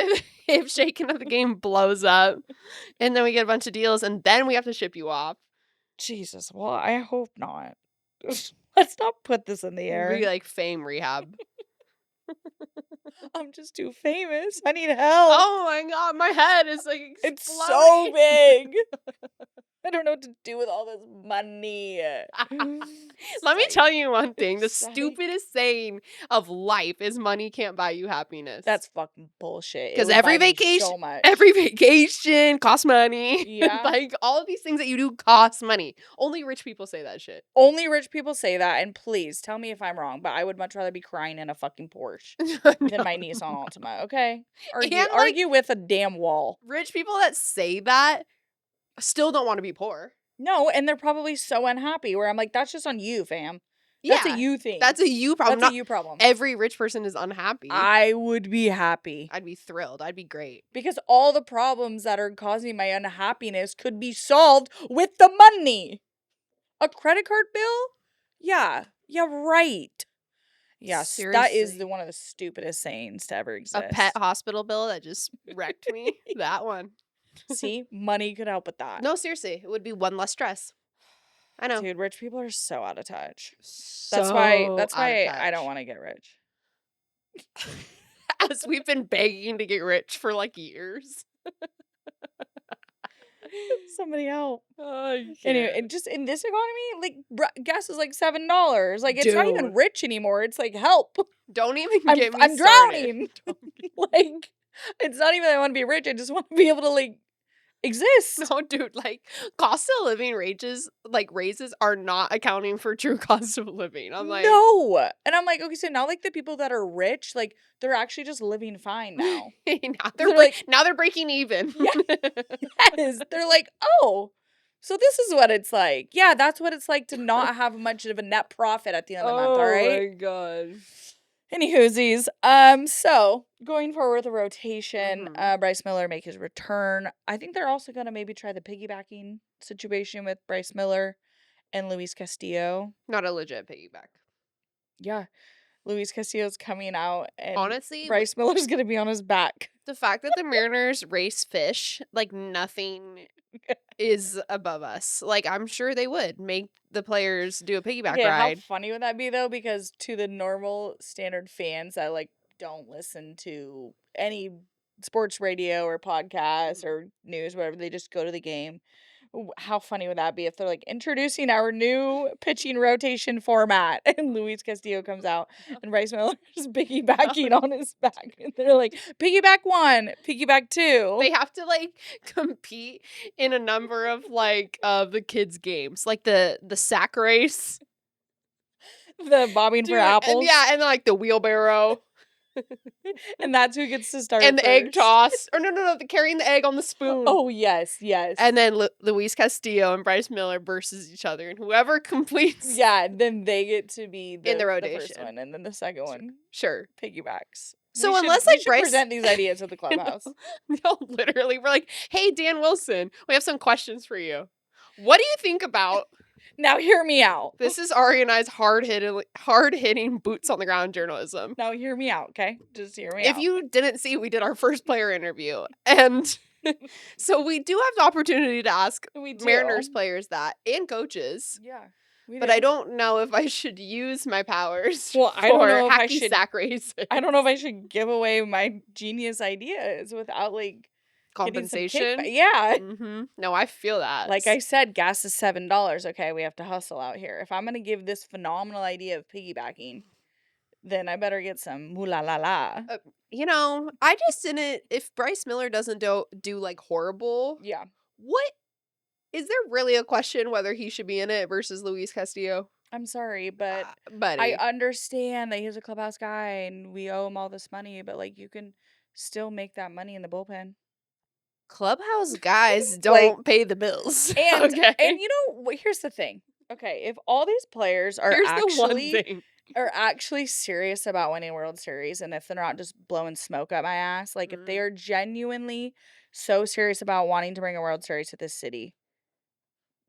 if Shaken of the Game blows up and then we get a bunch of deals and then we have to ship you off. Jesus, well, I hope not. Let's not put this in the air. Be like fame rehab. I'm just too famous. I need help. Oh my god, my head is like exploding. It's so big. I don't know what to do with all this money. Let me tell you one thing. The stupidest saying of life is money can't buy you happiness. That's fucking bullshit. Because every vacation costs money. Yeah. Like all of these things that you do cost money. Only rich people say that shit. Only rich people say that, and please tell me if I'm wrong, but I would much rather be crying in a fucking Porsche than my Nissan Altima, okay? Argue with a damn wall. Rich people that say that still don't want to be poor. No, and they're probably so unhappy where I'm like, that's just on you, fam. That's a you thing. That's a you problem. That's a you problem. Every rich person is unhappy. I would be happy. I'd be thrilled. I'd be great. Because all the problems that are causing my unhappiness could be solved with the money. A credit card bill? Yeah. Yeah, right. Yeah, seriously. That is one of the stupidest sayings to ever exist. A pet hospital bill that just wrecked me? That one. See? Money could help with that. No, seriously. It would be one less stress. I know. Dude, rich people are so out of touch. That's why I don't want to get rich. As we've been begging to get rich for like years. Somebody help. Anyway, and just in this economy, like gas is like $7. Like it's not even rich anymore. It's like help. Don't even get me I'm drowning. Like it's not even that I want to be rich. I just want to be able to like exist. No, dude, like cost of living raises are not accounting for true cost of living. I'm like, no. And I'm like, okay, so now like the people that are rich, like they're actually just living fine now. Now they're breaking even. Yeah. Yes. They're like, oh, so this is what it's like. Yeah, that's what it's like to not have much of a net profit at the end of the month, all right? Oh my god. Anywhoosies, so going forward with the rotation, Bryce Miller make his return. I think they're also gonna maybe try the piggybacking situation with Bryce Miller and Luis Castillo. Not a legit piggyback. Yeah, Luis Castillo's coming out, and honestly, Bryce Miller's gonna be on his back. The fact that the Mariners race fish like nothing is above us. Like I'm sure they would make the players do a piggyback ride. How funny would that be though? Because to the normal standard fans that like don't listen to any sports radio or podcast or news, whatever, they just go to the game. How funny would that be if they're like introducing our new pitching rotation format and Luis Castillo comes out and Bryce Miller is piggybacking on his back and they're like piggyback 1, piggyback 2. They have to like compete in a number of like the kids games, like the sack race, the bobbing for apples, and like the wheelbarrow. And that's who gets to start. And first. The egg toss. Or no, carrying the egg on the spoon. Oh, yes. And then Luis Castillo and Bryce Miller versus each other. And whoever completes. Yeah, then they get to be in the rotation. The first one. And then the second one. Sure. Piggybacks. So unless like Bryce present these ideas at the clubhouse. No, literally. We're like, hey, Dan Wilson, we have some questions for you. What do you think about... Now hear me out. This is Ari and I's hard-hitting boots on the ground journalism. Now hear me out, okay? Just hear me out. If you didn't see, we did our first player interview. And so we do have the opportunity to ask Mariners players that and coaches. Yeah. But I don't know if I should use my powers I don't know if I should sack races. I don't know if I should give away my genius ideas without like compensation. Yeah. Mm-hmm. No, I feel that. Like I said, gas is $7. Okay, we have to hustle out here. If I'm gonna give this phenomenal idea of piggybacking, then I better get some moolah la la. I just didn't. If Bryce Miller doesn't do like horrible, Yeah. what is there really a question whether he should be in it versus Luis Castillo? I'm sorry, but I Buddy, understand that he's a clubhouse guy and we owe him all this money, but like you can still make that money in the bullpen. clubhouse guys Like, don't pay the bills. And Okay, you know, here's the thing. Okay, if all these players are here's the one thing. actually serious about winning a World Series, and if they're not just blowing smoke up my ass, like if they are genuinely so serious about wanting to bring a World Series to this city,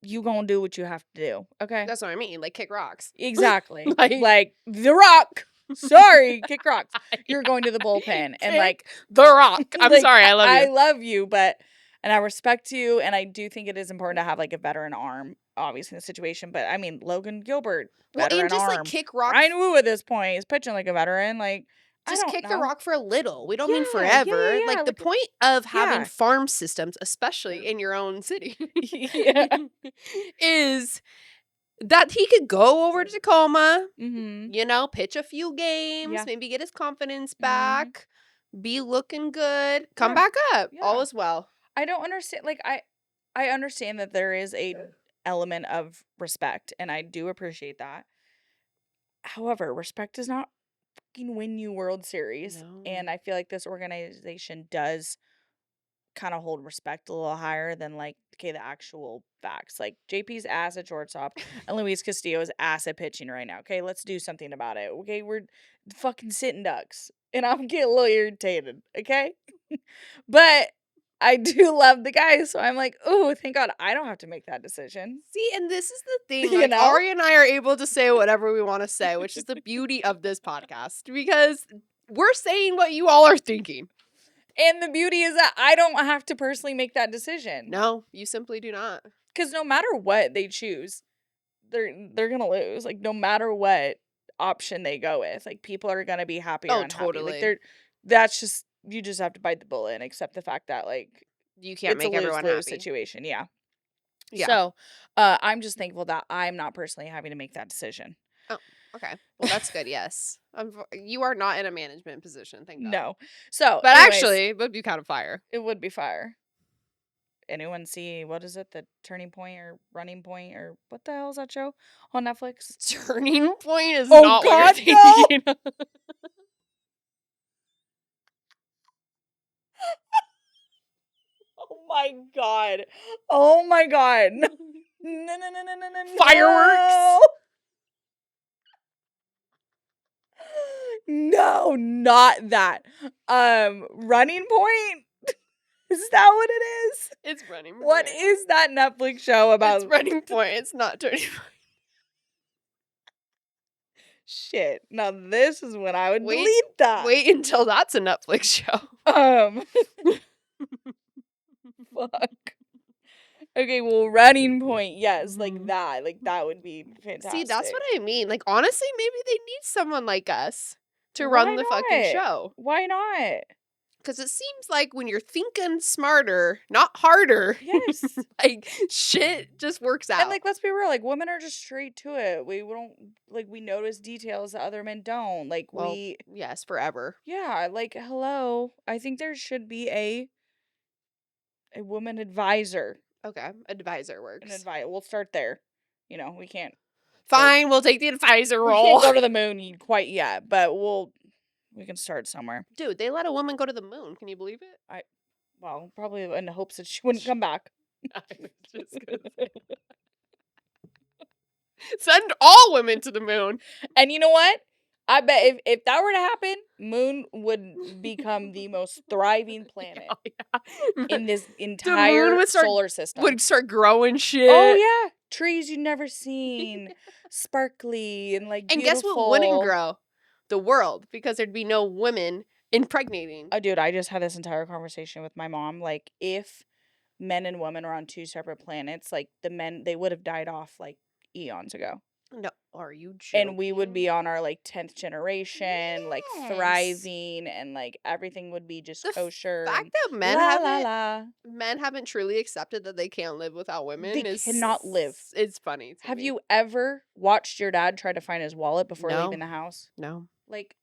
you gonna do what you have to do. Okay. That's what I mean. Like kick rocks. Exactly. Like- like The Rock. Sorry, kick rocks. You're going to the bullpen and like The Rock. I'm like, sorry, I love you. I love you, but and I respect you, and I do think it is important to have like a veteran arm, obviously in the situation. But I mean, Logan Gilbert, veteran and just arm. like kick rock. Ryan Wu at this point is pitching like a veteran. Like just I don't kick know. the rock for a little. We don't mean Yeah, forever. yeah, Like the like, point of having yeah. farm systems, especially in your own city, Yeah. is that he could go over to Tacoma, Mm-hmm. pitch a few games, Yeah. maybe get his confidence back, be looking good, come back up. Yeah. All is well. I don't understand. Like I understand that there is a element of respect, and I do appreciate that. However, respect does not fucking win you World Series. No. And I feel like this organization does kind of hold respect a little higher than like, okay, the actual facts. Like JP's ass at shortstop and Luis Castillo's ass at pitching right now. Okay, let's do something about it. Okay, we're fucking sitting ducks. And I'm getting a little irritated. Okay. But I do love the guy, so I'm like, oh, thank God I don't have to make that decision. See, and this is the thing. You Like, know? Ari and I are able to say whatever we want to say, which is the beauty of this podcast because we're saying what you all are thinking. And the beauty is that I don't have to personally make that decision. No, you simply do not. Because no matter what they choose, they're gonna lose. Like no matter what option they go with, like people are gonna be happy or unhappy. Totally. Like that's just you just have to bite the bullet and accept the fact that like you can't make everyone happy. Situation. Yeah. Yeah. So I'm just thankful that I'm not personally having to make that decision. Oh, okay. Well, that's good. Yes, you are not in a management position. Thank God. No. So, but anyways, actually, it would be kind of fire. It would be fire. Anyone see what is it? The Turning Point or Running Point or what the hell is that show on Netflix? Turning Point is not what you're thinking. No. Oh my God! Oh my God! No! Fireworks. No, not that. Running Point. Is that what it is? It's Running Point. What is that Netflix show about? It's Running Point. It's not Turning Point. Shit. Now this is when I would delete that. Wait until that's a Netflix show. Fuck. Okay, well, Running Point, yes, like that. Like that would be fantastic. See, that's what I mean. Like honestly, maybe they need someone like us to run the fucking show. Why not? Because it seems like when you're thinking smarter, not harder. Yes. like shit just works out. And like let's be real, like women are just straight to it. We don't like we notice details that other men don't. Like yes, forever. Yeah, like hello. I think there should be a woman advisor. Okay, advisor works. We'll start there. You know, we can't. Fine, we'll take the advisor role. We can't go to the moon quite yet, but we can start somewhere. Dude, they let a woman go to the moon. Can you believe it? Well, probably in the hopes that she wouldn't come back. I was just gonna say. Send all women to the moon. And you know what? I bet if that were to happen, moon would become the most thriving planet in this entire solar system. Would start growing shit. Oh yeah, trees you've never seen, sparkly and like beautiful. And guess what wouldn't grow? The world, because there'd be no women impregnating. Oh, dude, I just had this entire conversation with my mom. Like, if men and women are on two separate planets, like the men, they would have died off like eons ago. No, are you joking? And we would be on our like 10th generation, like thriving, and like everything would be just kosher. The fact that men haven't truly accepted that they can't live without women. They cannot live. It's funny. Have you ever watched your dad try to find his wallet before leaving the house? No. Like,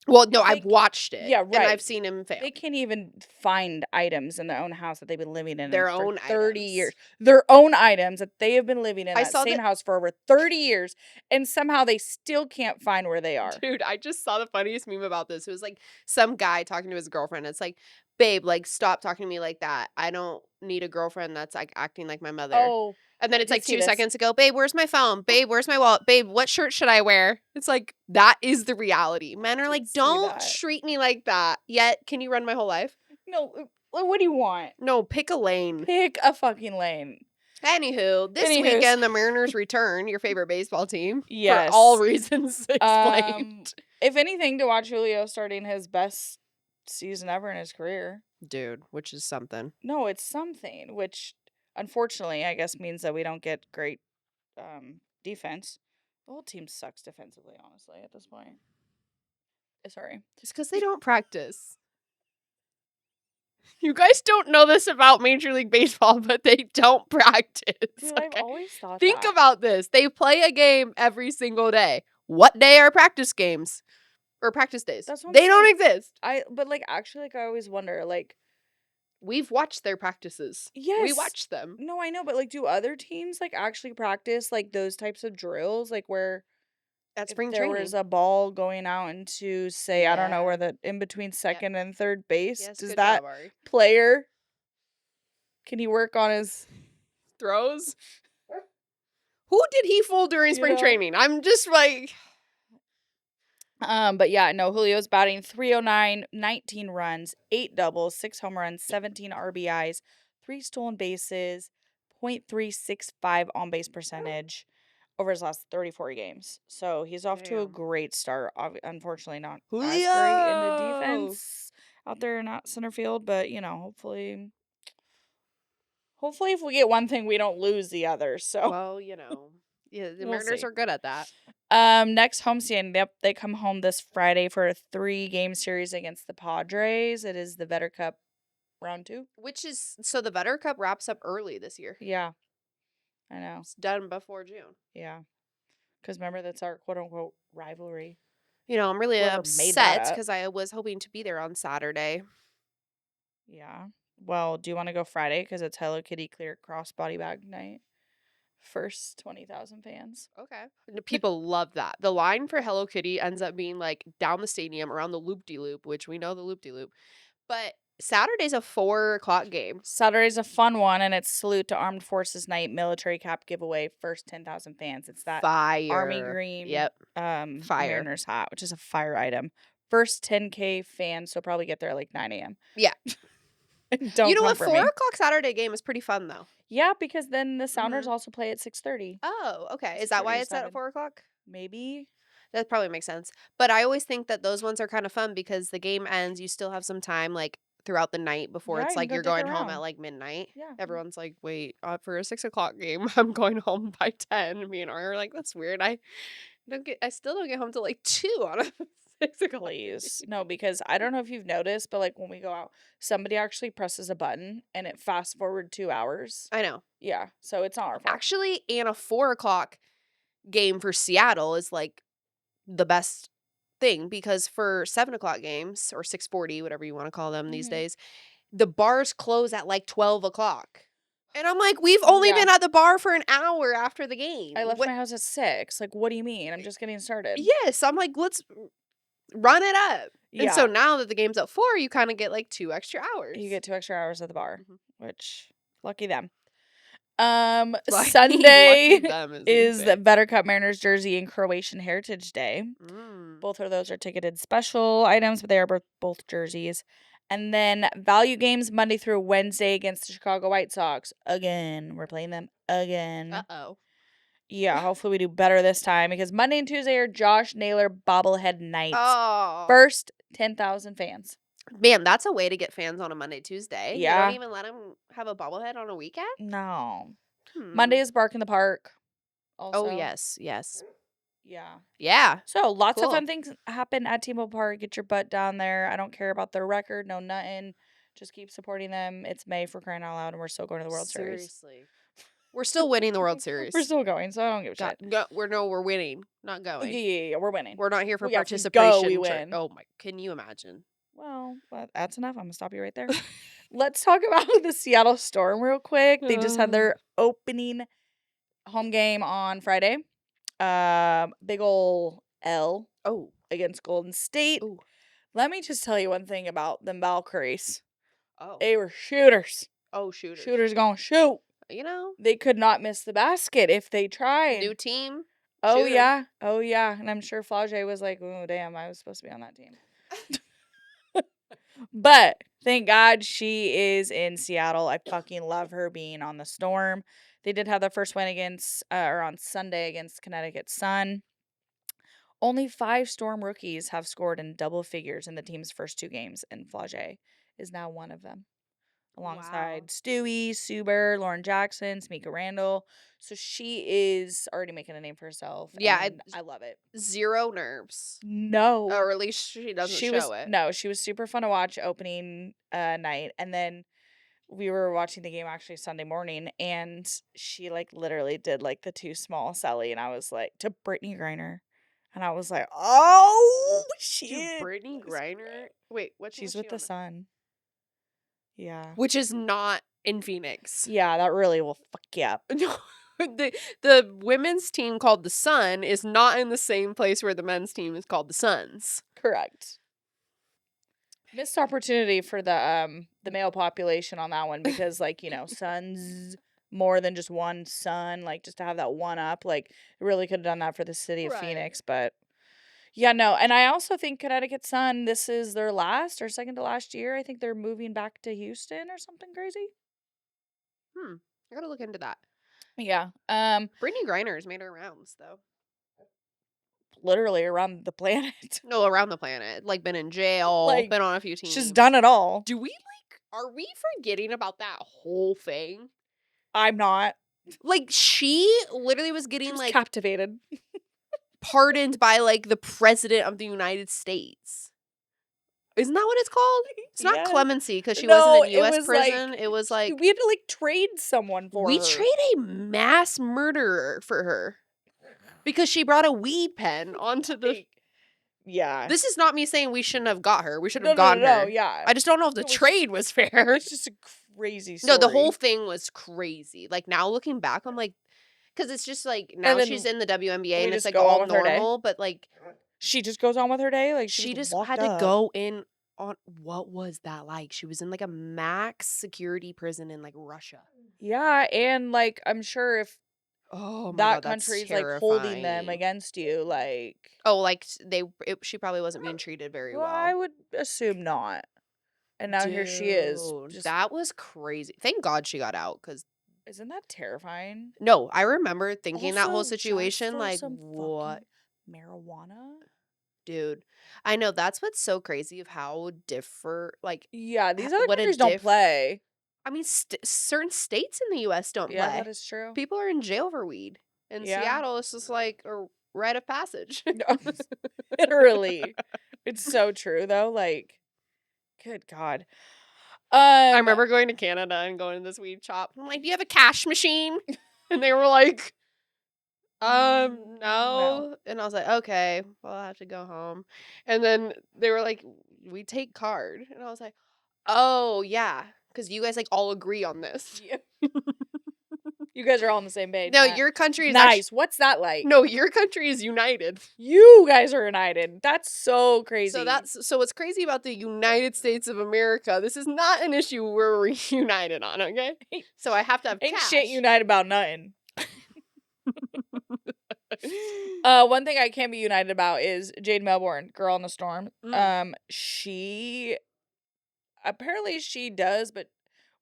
Well, no, they I've watched it, yeah, and right. I've seen him fail. They can't even find items in their own house that they've been living in Their for own 30 items. years. Their own items that they have been living in I that saw same that house for over 30 years, and somehow they still can't find where they are. dude, I just saw the funniest meme about this. It was, like, some guy talking to his girlfriend. It's like, "Babe, like, stop talking to me like that. I don't need a girlfriend that's, like, acting like my mother." Oh, And then I it's, did like, see 2 this. seconds ago, "Babe, where's my phone? Babe, where's my wallet? Babe, what shirt should I wear?" It's like, that is the reality. Men are Did like, see "Don't that. treat me like that, yet can you run my whole life?" No, what do you want? No, pick a lane. Pick a fucking lane. Anywho, this Anywho's, weekend, the Mariners return, your favorite baseball team, for all yes. reasons explained. If anything, to watch Julio starting his best season ever in his career. Dude, which is something. No, it's something, which unfortunately I guess means that we don't get great defense. The whole team sucks defensively, honestly, at this point. Sorry. It's because they don't practice. You guys don't know this about Major League Baseball, but they don't practice. Dude, I've Okay? always thought Think that. about this. They play a game every single day. What day are practice games? Or practice days? That's what I'm They don't saying. exist. But like actually like I always wonder, like, We've watched their practices. We yes. watched them. No, I know, but like do other teams like actually practice like those types of drills? Like where At if spring there was training. a ball going out into say, I don't know, where Yeah. the in between Yep. second and third base, Yes, does good job, that Ari. player can he work on his Throws? Who did he fool during you spring know? training? I'm just like, But yeah, no, Julio's batting 309, 19 runs, 8 doubles, 6 home runs, 17 RBIs, 3 stolen bases, .365 on base percentage over his last 34 games. So he's off to a damn. great start. Unfortunately, not as great in the Julio! defense out there in center field, but hopefully if we get one thing, we don't lose the other. So Well, you know, yeah, the we'll Mariners see. are good at that. Next homestand, yep, they come home this Friday for a 3-game series against the Padres. It is the Vetter Cup round 2. Which is, so the Vetter Cup wraps up early this year. Yeah, I know. It's done before June. Yeah, because remember that's our quote unquote rivalry. You know, I'm really Whoever made that upset up. because I was hoping to be there on Saturday. Yeah. Well, do you want to go Friday because it's Hello Kitty clear crossbody bag night? First 20,000 fans. Okay. People love that. The line for Hello Kitty ends up being like down the stadium around the loop-de-loop, which we know the loop-de-loop. But Saturday's a 4 o'clock game. Saturday's a fun one, and it's Salute to Armed Forces Night military cap giveaway. First 10,000 fans. It's that Army Fire. green Yep. Fire. Mariners hat, which is a fire item. First 10K fans, so probably get there at like 9 a.m. Yeah. Don't You know come what? for 4 me. o'clock Saturday game is pretty fun though. Yeah, because then the Sounders Mhm. also play at 6:30. Oh, okay. Is that why 6:30 to it's at 7. 4 o'clock? Maybe. That probably makes sense. But I always think that those ones are kind of fun because the game ends, you still have some time like throughout the night before Yeah, it's you can like go you're dick going home at around. like midnight. Yeah. Everyone's like, wait, for a 6 o'clock game, I'm going home by 10. Me and Ari are like, that's weird. I still don't get home till like 2 on a 6 o'clock game. Please. No, because I don't know if you've noticed, but like when we go out, somebody actually presses a button and it fast forward 2 hours. I know. Yeah. So it's not our fault. Actually, and a 4 o'clock game for Seattle is like the best thing because for 7 o'clock games or 6:40, whatever you want to call them these Mhm. days, the bars close at like 12 o'clock. And I'm like, we've only Yeah. been at the bar for an hour after the game. I left What? my house at 6. Like, what do you mean? I'm just getting started. Yes, I'm like, let's run it up. And so Yeah. now that the game's at 4, you kind of get like 2 extra hours. You get 2 extra hours at the bar, Mhm. which lucky them. Lucky Sunday them is the insane. Vetter Cup Mariners jersey and Croatian Heritage Day. Both of those are ticketed special items, but they are both jerseys. And then value games Monday through Wednesday against the Chicago White Sox. Again, we're playing them again. Uh-oh. Yeah, hopefully we do better this time because Monday and Tuesday are Josh Naylor bobblehead nights. Oh. First 10,000 fans. Man, that's a way to get fans on a Monday, Tuesday. You Yeah. don't even let them have a bobblehead on a weekend? No. Hmm. Monday is Bark in the Park. Also. Oh, yes. Yes. Yeah. Yeah. So lots of Cool. fun things happen at T-Mobile Park. Get your butt down there. I don't care about their record. No nothing. Just keep supporting them. It's May for crying out loud, and we're still going to the World Series. Seriously. We're still winning the World We're Series. still going, so I don't give a shit. We're winning, not going. Yeah, we're winning. We're not here for Well, yeah, if we participation. go, we win. Oh my, can you imagine? Well, that's enough. I'm gonna stop you right there. Let's talk about the Seattle Storm real quick. They just had their opening home game on Friday. Big ol' L against Golden State. Ooh. Let me just tell you one thing about them Valkyries. Oh. They were shooters. Oh, shooters. Shooters gonna shoot. You know. They could not miss the basket if they tried. New team. Oh, shooter. yeah. Oh, yeah. And I'm sure Flaugier was like, oh, damn, I was supposed to be on that team. But thank God she is in Seattle. I fucking love her being on the Storm. They did have their first win on Sunday against Connecticut Sun. Only 5 Storm rookies have scored in double figures in the team's first 2 games, and Flaugier is now one of them. Alongside Stewie, Suber, Lauren Jackson, Smika Randall. So she is already making a name for herself. Yeah, I love it. 0 nerves. No. Or at least she doesn't show it. No, she was super fun to watch opening night. And then we were watching the game actually Sunday morning, and she like literally did like the 2 small Sally, and I was like, to Brittany Griner. And I was like, oh, shit. Brittany Griner? Wait, She's with the Sun. Yeah. Which is not in Phoenix. Yeah, that really will fuck you up. No. The women's team called the Sun is not in the same place where the men's team is called the Suns. Correct. Missed opportunity for the male population on that one because, like, you know, Suns, more than just one Sun, like, just to have that one up, like, really could have done that for the city of Phoenix, but yeah, no. And I also think Connecticut Sun, this is their last or second to last year. I think they're moving back to Houston or something crazy. I gotta look into that. Yeah. Brittany Griner's made her rounds, though. Literally around the planet. No, around the planet. Like, been in jail, Like, been on a few teams. She's done it all. Are we forgetting about that whole thing? I'm not. Like, she literally was getting, like, captivated. pardoned by, like, the president of the United States. Isn't that what it's called? It's not clemency because she wasn't in U.S. prison. Like, it was like we had to like trade someone for her. We trade a mass murderer for her because she brought a weed pen onto the. Yeah. This is not me saying we shouldn't have got her. We should have gotten her. Yeah. I just don't know if the trade was fair. It's just a crazy story. No, the whole thing was crazy. Like, now looking back, I'm like, because it's just like now she's in the WNBA and it's like all normal, but like she just goes on with her day. Like she just had to go in on what was that like? She was in like a max security prison in like Russia. Yeah, and like I'm sure if that country's like holding them against you, like she probably wasn't being treated very well. I would assume not. And now here she is. That was crazy. Thank God she got out because. Isn't that terrifying? No, I remember thinking also, that whole situation like what marijuana. Dude, I know that's what's so crazy of how differ like yeah these other countries don't play. I mean, certain states in the U.S. don't play. Yeah, that is true. People are in jail for weed. In Seattle, it's just like a rite of passage. No, literally, it's so true though. Like, good God. I remember going to Canada and going to this weed shop. I'm like, "Do you have a cash machine?" And they were like, no. And I was like, okay, well, I'll have to go home. And then they were like, we take card. And I was like, oh, yeah. Because you guys, like, all agree on this. Yeah. You guys are all on the same page. No, your country is nice. What's that like? No, your country is united. You guys are united. That's so crazy. So what's crazy about the United States of America, this is not an issue we're united on, okay? So I have to have Ain't cash. Shit united about nothing. One thing I can't be united about is Jade Melbourne, Girl on the Storm. She apparently she does, but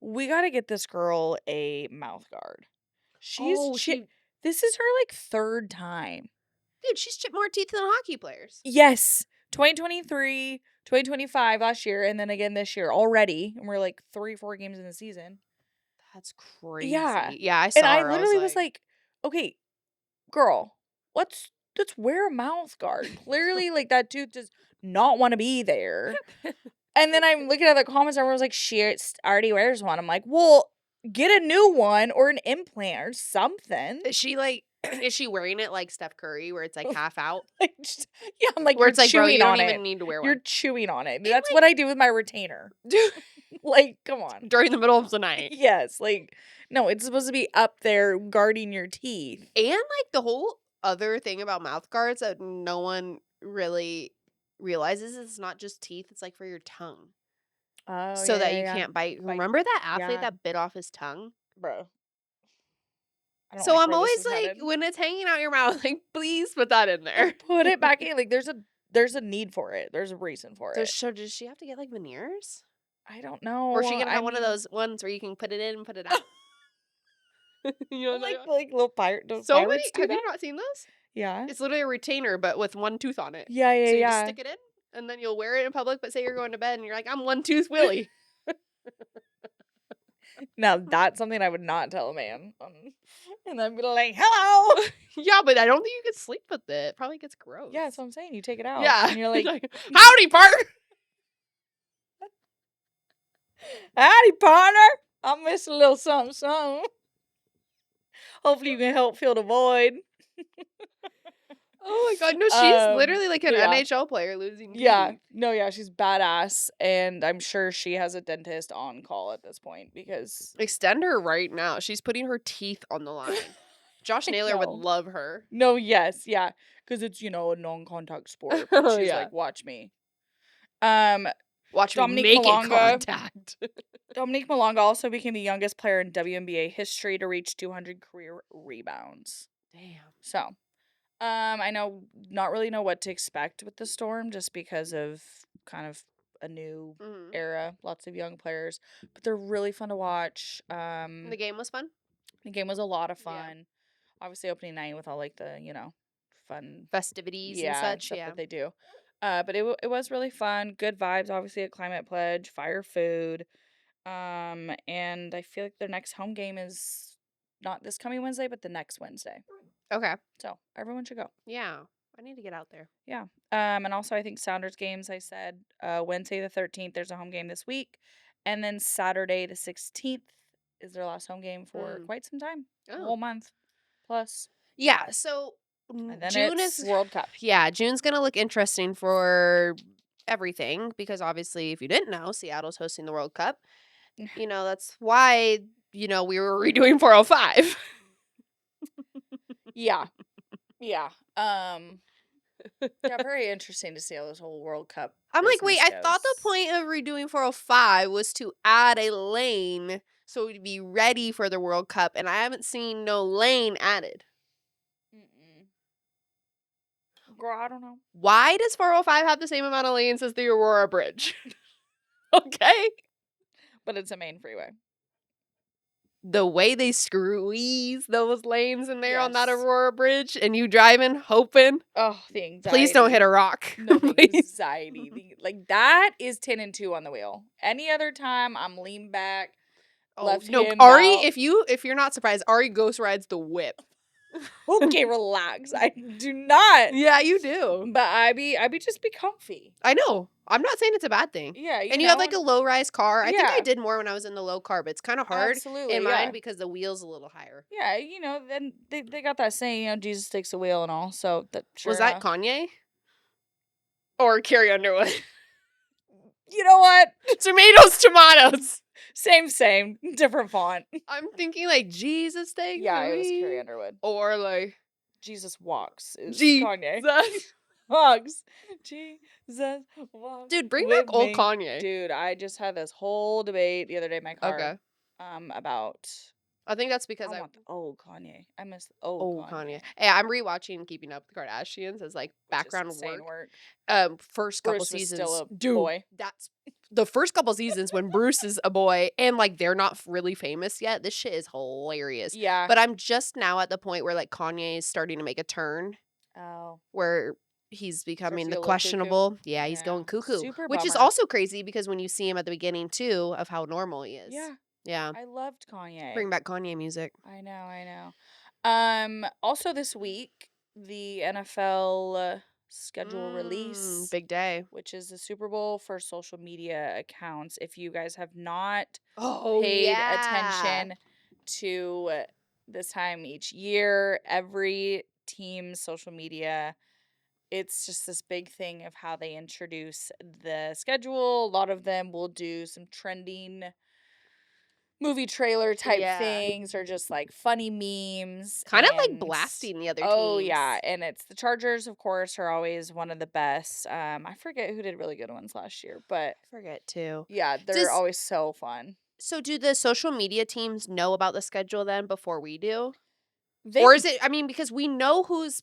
we got to get this girl a mouth guard. This is her like 3rd time. Dude, she's chipped more teeth than hockey players. Yes. 2023, 2025 last year, and then again this year already. And we're like 3-4 games in the season. That's crazy. Yeah. Yeah, I saw her. And I literally was like, okay, girl, let's wear a mouth guard. Clearly, like, that tooth does not want to be there. And then I'm looking at the comments, and everyone's like, she already wears one. I'm like, well, get a new one or an implant or something. Is she like is she wearing it like Steph Curry where it's like half out? Yeah, I'm like, Where you're it's like, bro, you chewing don't on it. even need to wear You're one. chewing on it. And That's what I do with my retainer. Like, come on. During the middle of the night. Yes, like, no, it's supposed to be up there guarding your teeth. And like the whole other thing about mouth guards that no one really realizes is it's not just teeth, it's like for your tongue. Oh, So yeah, that yeah, you yeah. can't bite. Bite. Remember that athlete Yeah. that bit off his tongue? Bro. I don't So like I'm where this always is like, headed. when it's hanging out your mouth, like, please put that in there. Like, put it back in. Like, there's a need for it. There's a reason for it. So does she have to get like veneers? I don't know. Or is she gonna I have one of mean, those ones where you can put it in and put it out? You know what I'm talking about? like little don't So many. pirates do Have that? you not seen those? Yeah. It's literally a retainer, but with one tooth on it. Yeah, yeah, So you just yeah. stick it in, and then you'll wear it in public. But say you're going to bed, and you're like, "I'm one tooth Willie." Now that's something I would not tell a man. And then be like, hello. Yeah, but I don't think you could sleep with it. It probably gets gross. Yeah, that's what I'm saying. You take it out. Yeah, And you're like, "Howdy, partner." howdy, partner. I miss a little something, something. Hopefully you can help fill the void. Oh my god, no, she's literally like an yeah. NHL player losing teeth. Yeah. No, yeah, she's badass. And I'm sure she has a dentist on call at this point because Extend her right now. She's putting her teeth on the line. Josh Naylor would know. love her. No, yes, yeah. Because it's, a non-contact sport. But Oh, she's yeah. like, watch me. Watch me Dominique make Malonga. contact. Dominique Malonga also became the youngest player in WNBA history to reach 200 career rebounds. Damn. So, I not really know what to expect with the Storm just because of kind of a new era, lots of young players, but they're really fun to watch. The game was fun? The game was a lot of fun. Yeah. Obviously opening night with all like the, fun Festivities and such, stuff yeah. that they do. But it was really fun. Good vibes, obviously a climate pledge, fire food. And I feel like their next home game is not this coming Wednesday, but the next Wednesday. Okay. So everyone should go. Yeah. I need to get out there. Yeah. And also I think Sounders games, I said, Wednesday the 13th, there's a home game this week. And then Saturday the 16th is their last home game for quite some time. A whole month plus. Yeah, so And then June it's is World Cup. Yeah, June's gonna look interesting for everything because obviously, if you didn't know, Seattle's hosting the World Cup. That's why we were redoing 405. Yeah. Yeah. Yeah, very interesting to see how this whole World Cup. I'm like, wait, business I thought the goes. point of redoing 405 was to add a lane so we'd be ready for the World Cup, and I haven't seen no lane added. Girl, I don't know. Why does 405 have the same amount of lanes as the Aurora Bridge? Okay. But it's a main freeway. The way they squeeze those lanes in there on that Yes. Aurora Bridge and you driving, hoping. Oh, the anxiety. Please don't hit a rock. No, the anxiety. Like, that is 10 and 2 on the wheel. Any other time, I'm lean back, left hand Ari, out. if you're not surprised, Ari ghost rides the whip. Okay, relax. I do not. Yeah, you do. But I be just be comfy. I know. I'm not saying it's a bad thing. Yeah, you have like a low rise car. I think I Yeah. did more when I was in the low car, but it's kind of hard Absolutely, in yeah. mine because the wheel's a little higher. Yeah, then they got that saying, Jesus takes the wheel and all. So that Was that Kanye? Or Carrie Underwood? You know what? Tomatoes. Same, different font. I'm thinking like Jesus takes Yeah, the it was wheel. Carrie Underwood. Or like Jesus walks is Jesus. Kanye. Walks. Jesus walks. Dude, bring with back old me. Kanye. Dude, I just had this whole debate the other day in my car. Okay. About I think that's because I want the old Kanye. I miss the old Kanye. Hey, I'm rewatching Keeping Up with the Kardashians as like background work. First couple Bruce was seasons. still a Dude, boy. that's the first couple seasons when Bruce is a boy and like they're not really famous yet. This shit is hilarious. Yeah. But I'm just now at the point where like Kanye is starting to make a turn. Oh. Where he's becoming Starts to the get a little questionable. cuckoo. Yeah, he's going cuckoo. Super which is bummer. also crazy because when you see him at the beginning too of how normal he is. Yeah. Yeah. I loved Kanye. Bring back Kanye music. I know. Also this week, the NFL schedule release. Big day. Which is the Super Bowl for social media accounts. If you guys have not Oh, paid yeah. attention to this time each year, every team's social media, it's just this big thing of how they introduce the schedule. A lot of them will do some trending movie trailer type Yeah. things or just like funny memes Kind of like and blasting the other oh teams. yeah, and it's the Chargers, of course, are always one of the best. I forget who did really good ones last year, but I forget too. yeah, they're always so fun. So do the social media teams know about the schedule then before we do? They Or is it, I mean, because we know who's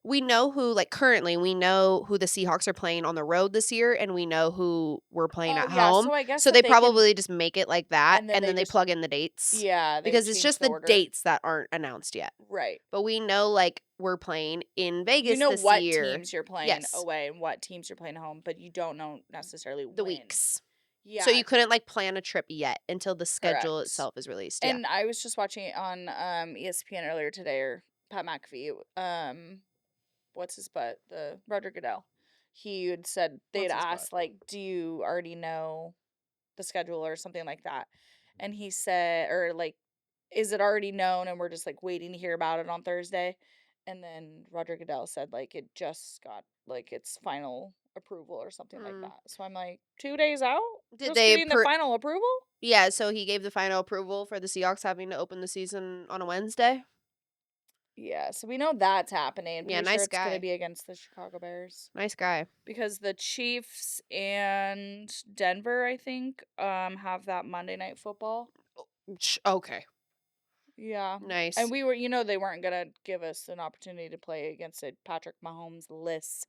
we know who, like, currently we know who the Seahawks are playing on the road this year, and we know who we're playing oh at yeah, home. so I guess So that they they can, probably just make it like that, and then and they then they just plug in the dates yeah, they because it's change just the the order. dates that aren't announced yet. Right. But we know, like, we're playing in Vegas You know this what year. teams you're playing Yes, away and what teams you're playing home, but you don't know necessarily the when. weeks. So Yeah, you couldn't, like, plan a trip yet until the schedule correct. itself is released. Yeah. And I was just watching it on ESPN earlier today, or Pat McAfee. What's his butt? The Roger Goodell. He had said they'd What's his butt? asked like, "Do you already know the schedule or something like that?" And he said, or like, "Is it already known?" And we're just like waiting to hear about it on Thursday. And then Roger Goodell said like it just got like its final approval or something like that. So I'm like, 2 days out, Did just they getting the final approval? Yeah, so he gave the final approval for the Seahawks having to open the season on a Wednesday? Yeah, so we know that's happening. I'm Yeah, pretty sure nice it's going to guy. be against the Chicago Bears. Nice guy. Because the Chiefs and Denver, I think, have that Monday Night Football. Okay. Yeah. Nice. And they weren't going to give us an opportunity to play against a Patrick Mahomes-less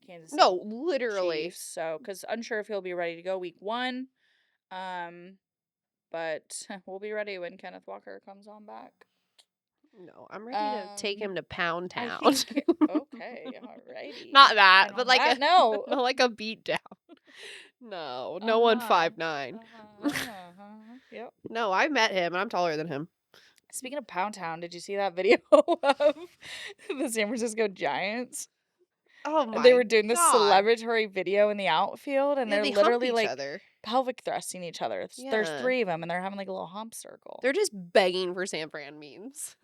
Kansas City No, literally. Chiefs. So, because unsure if he'll be ready to go week 1. But we'll be ready when Kenneth Walker comes on back. No, I'm ready to take him to Pound I Town. think, okay, alrighty. Not that, And but on like that note, not like a beat down. No, no 159. Yep. No, I met him and I'm taller than him. Speaking of Pound Town, did you see that video of the San Francisco Giants? Oh And they my were doing this god. celebratory video in the outfield, and Yeah, they're they hump literally each like other. pelvic thrusting each other. There's Yeah. 3 of them, and they're having like a little hump circle. They're just begging for San Fran memes.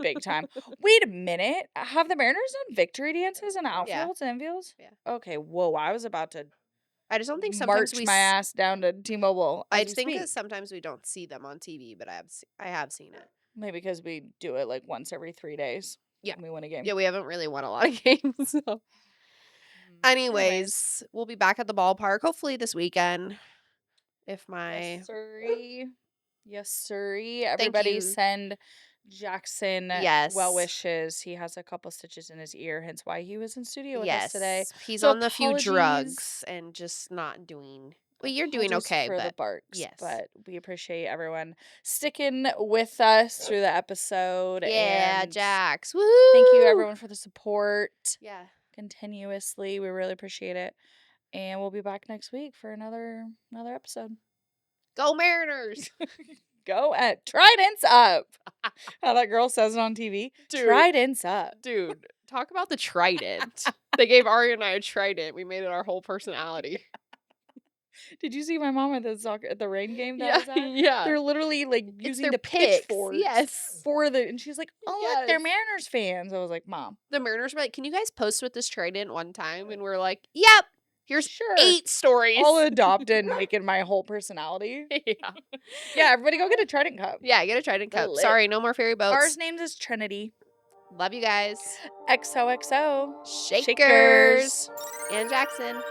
Big time. Wait a minute. Have the Mariners done victory dances in Yeah. outfields and infields? Yeah. Okay, whoa. I was about to I just don't think sometimes march my ass down to T-Mobile I as we think speak. that sometimes we don't see them on TV, but I have seen it. Maybe because we do it like once every 3 days. Yeah. When we win a game. Yeah, we haven't really won a lot of games. So. Anyways, we'll be back at the ballpark hopefully this weekend. If my Yes, sirree. Yes, sirree. Everybody send Jackson well wishes. He has a couple stitches in his ear, hence why he was in studio with us today. He's So on the few drugs and just not doing. Well, you're doing okay, for but the barks. yes. But we appreciate everyone sticking with us through the episode. Yeah, and Jax. Woo! Thank you everyone for the support. Yeah. Continuously. We really appreciate it. And we'll be back next week for another episode. Go Mariners! Go at Tridents up. How that girl says it on TV. Dude, Tridents up. Dude, talk about the trident. They gave Ari and I a trident. We made it our whole personality. Did you see my mom at the rain game that was at? Yeah. They're literally like using the picks. pitchforks. Yes. And she's like, oh, look, they're Mariners fans. I was like, Mom. The Mariners were like, can you guys post with this trident one time? And we're like, yep. Here's 8 stories. I'll adopt it and make it my whole personality. Yeah. Yeah, everybody go get a Trident cup. Yeah, get a Trident cup. Sorry, no more ferry boats. Ours name is Trinity. Love you guys. XOXO. Shakers. And Jackson.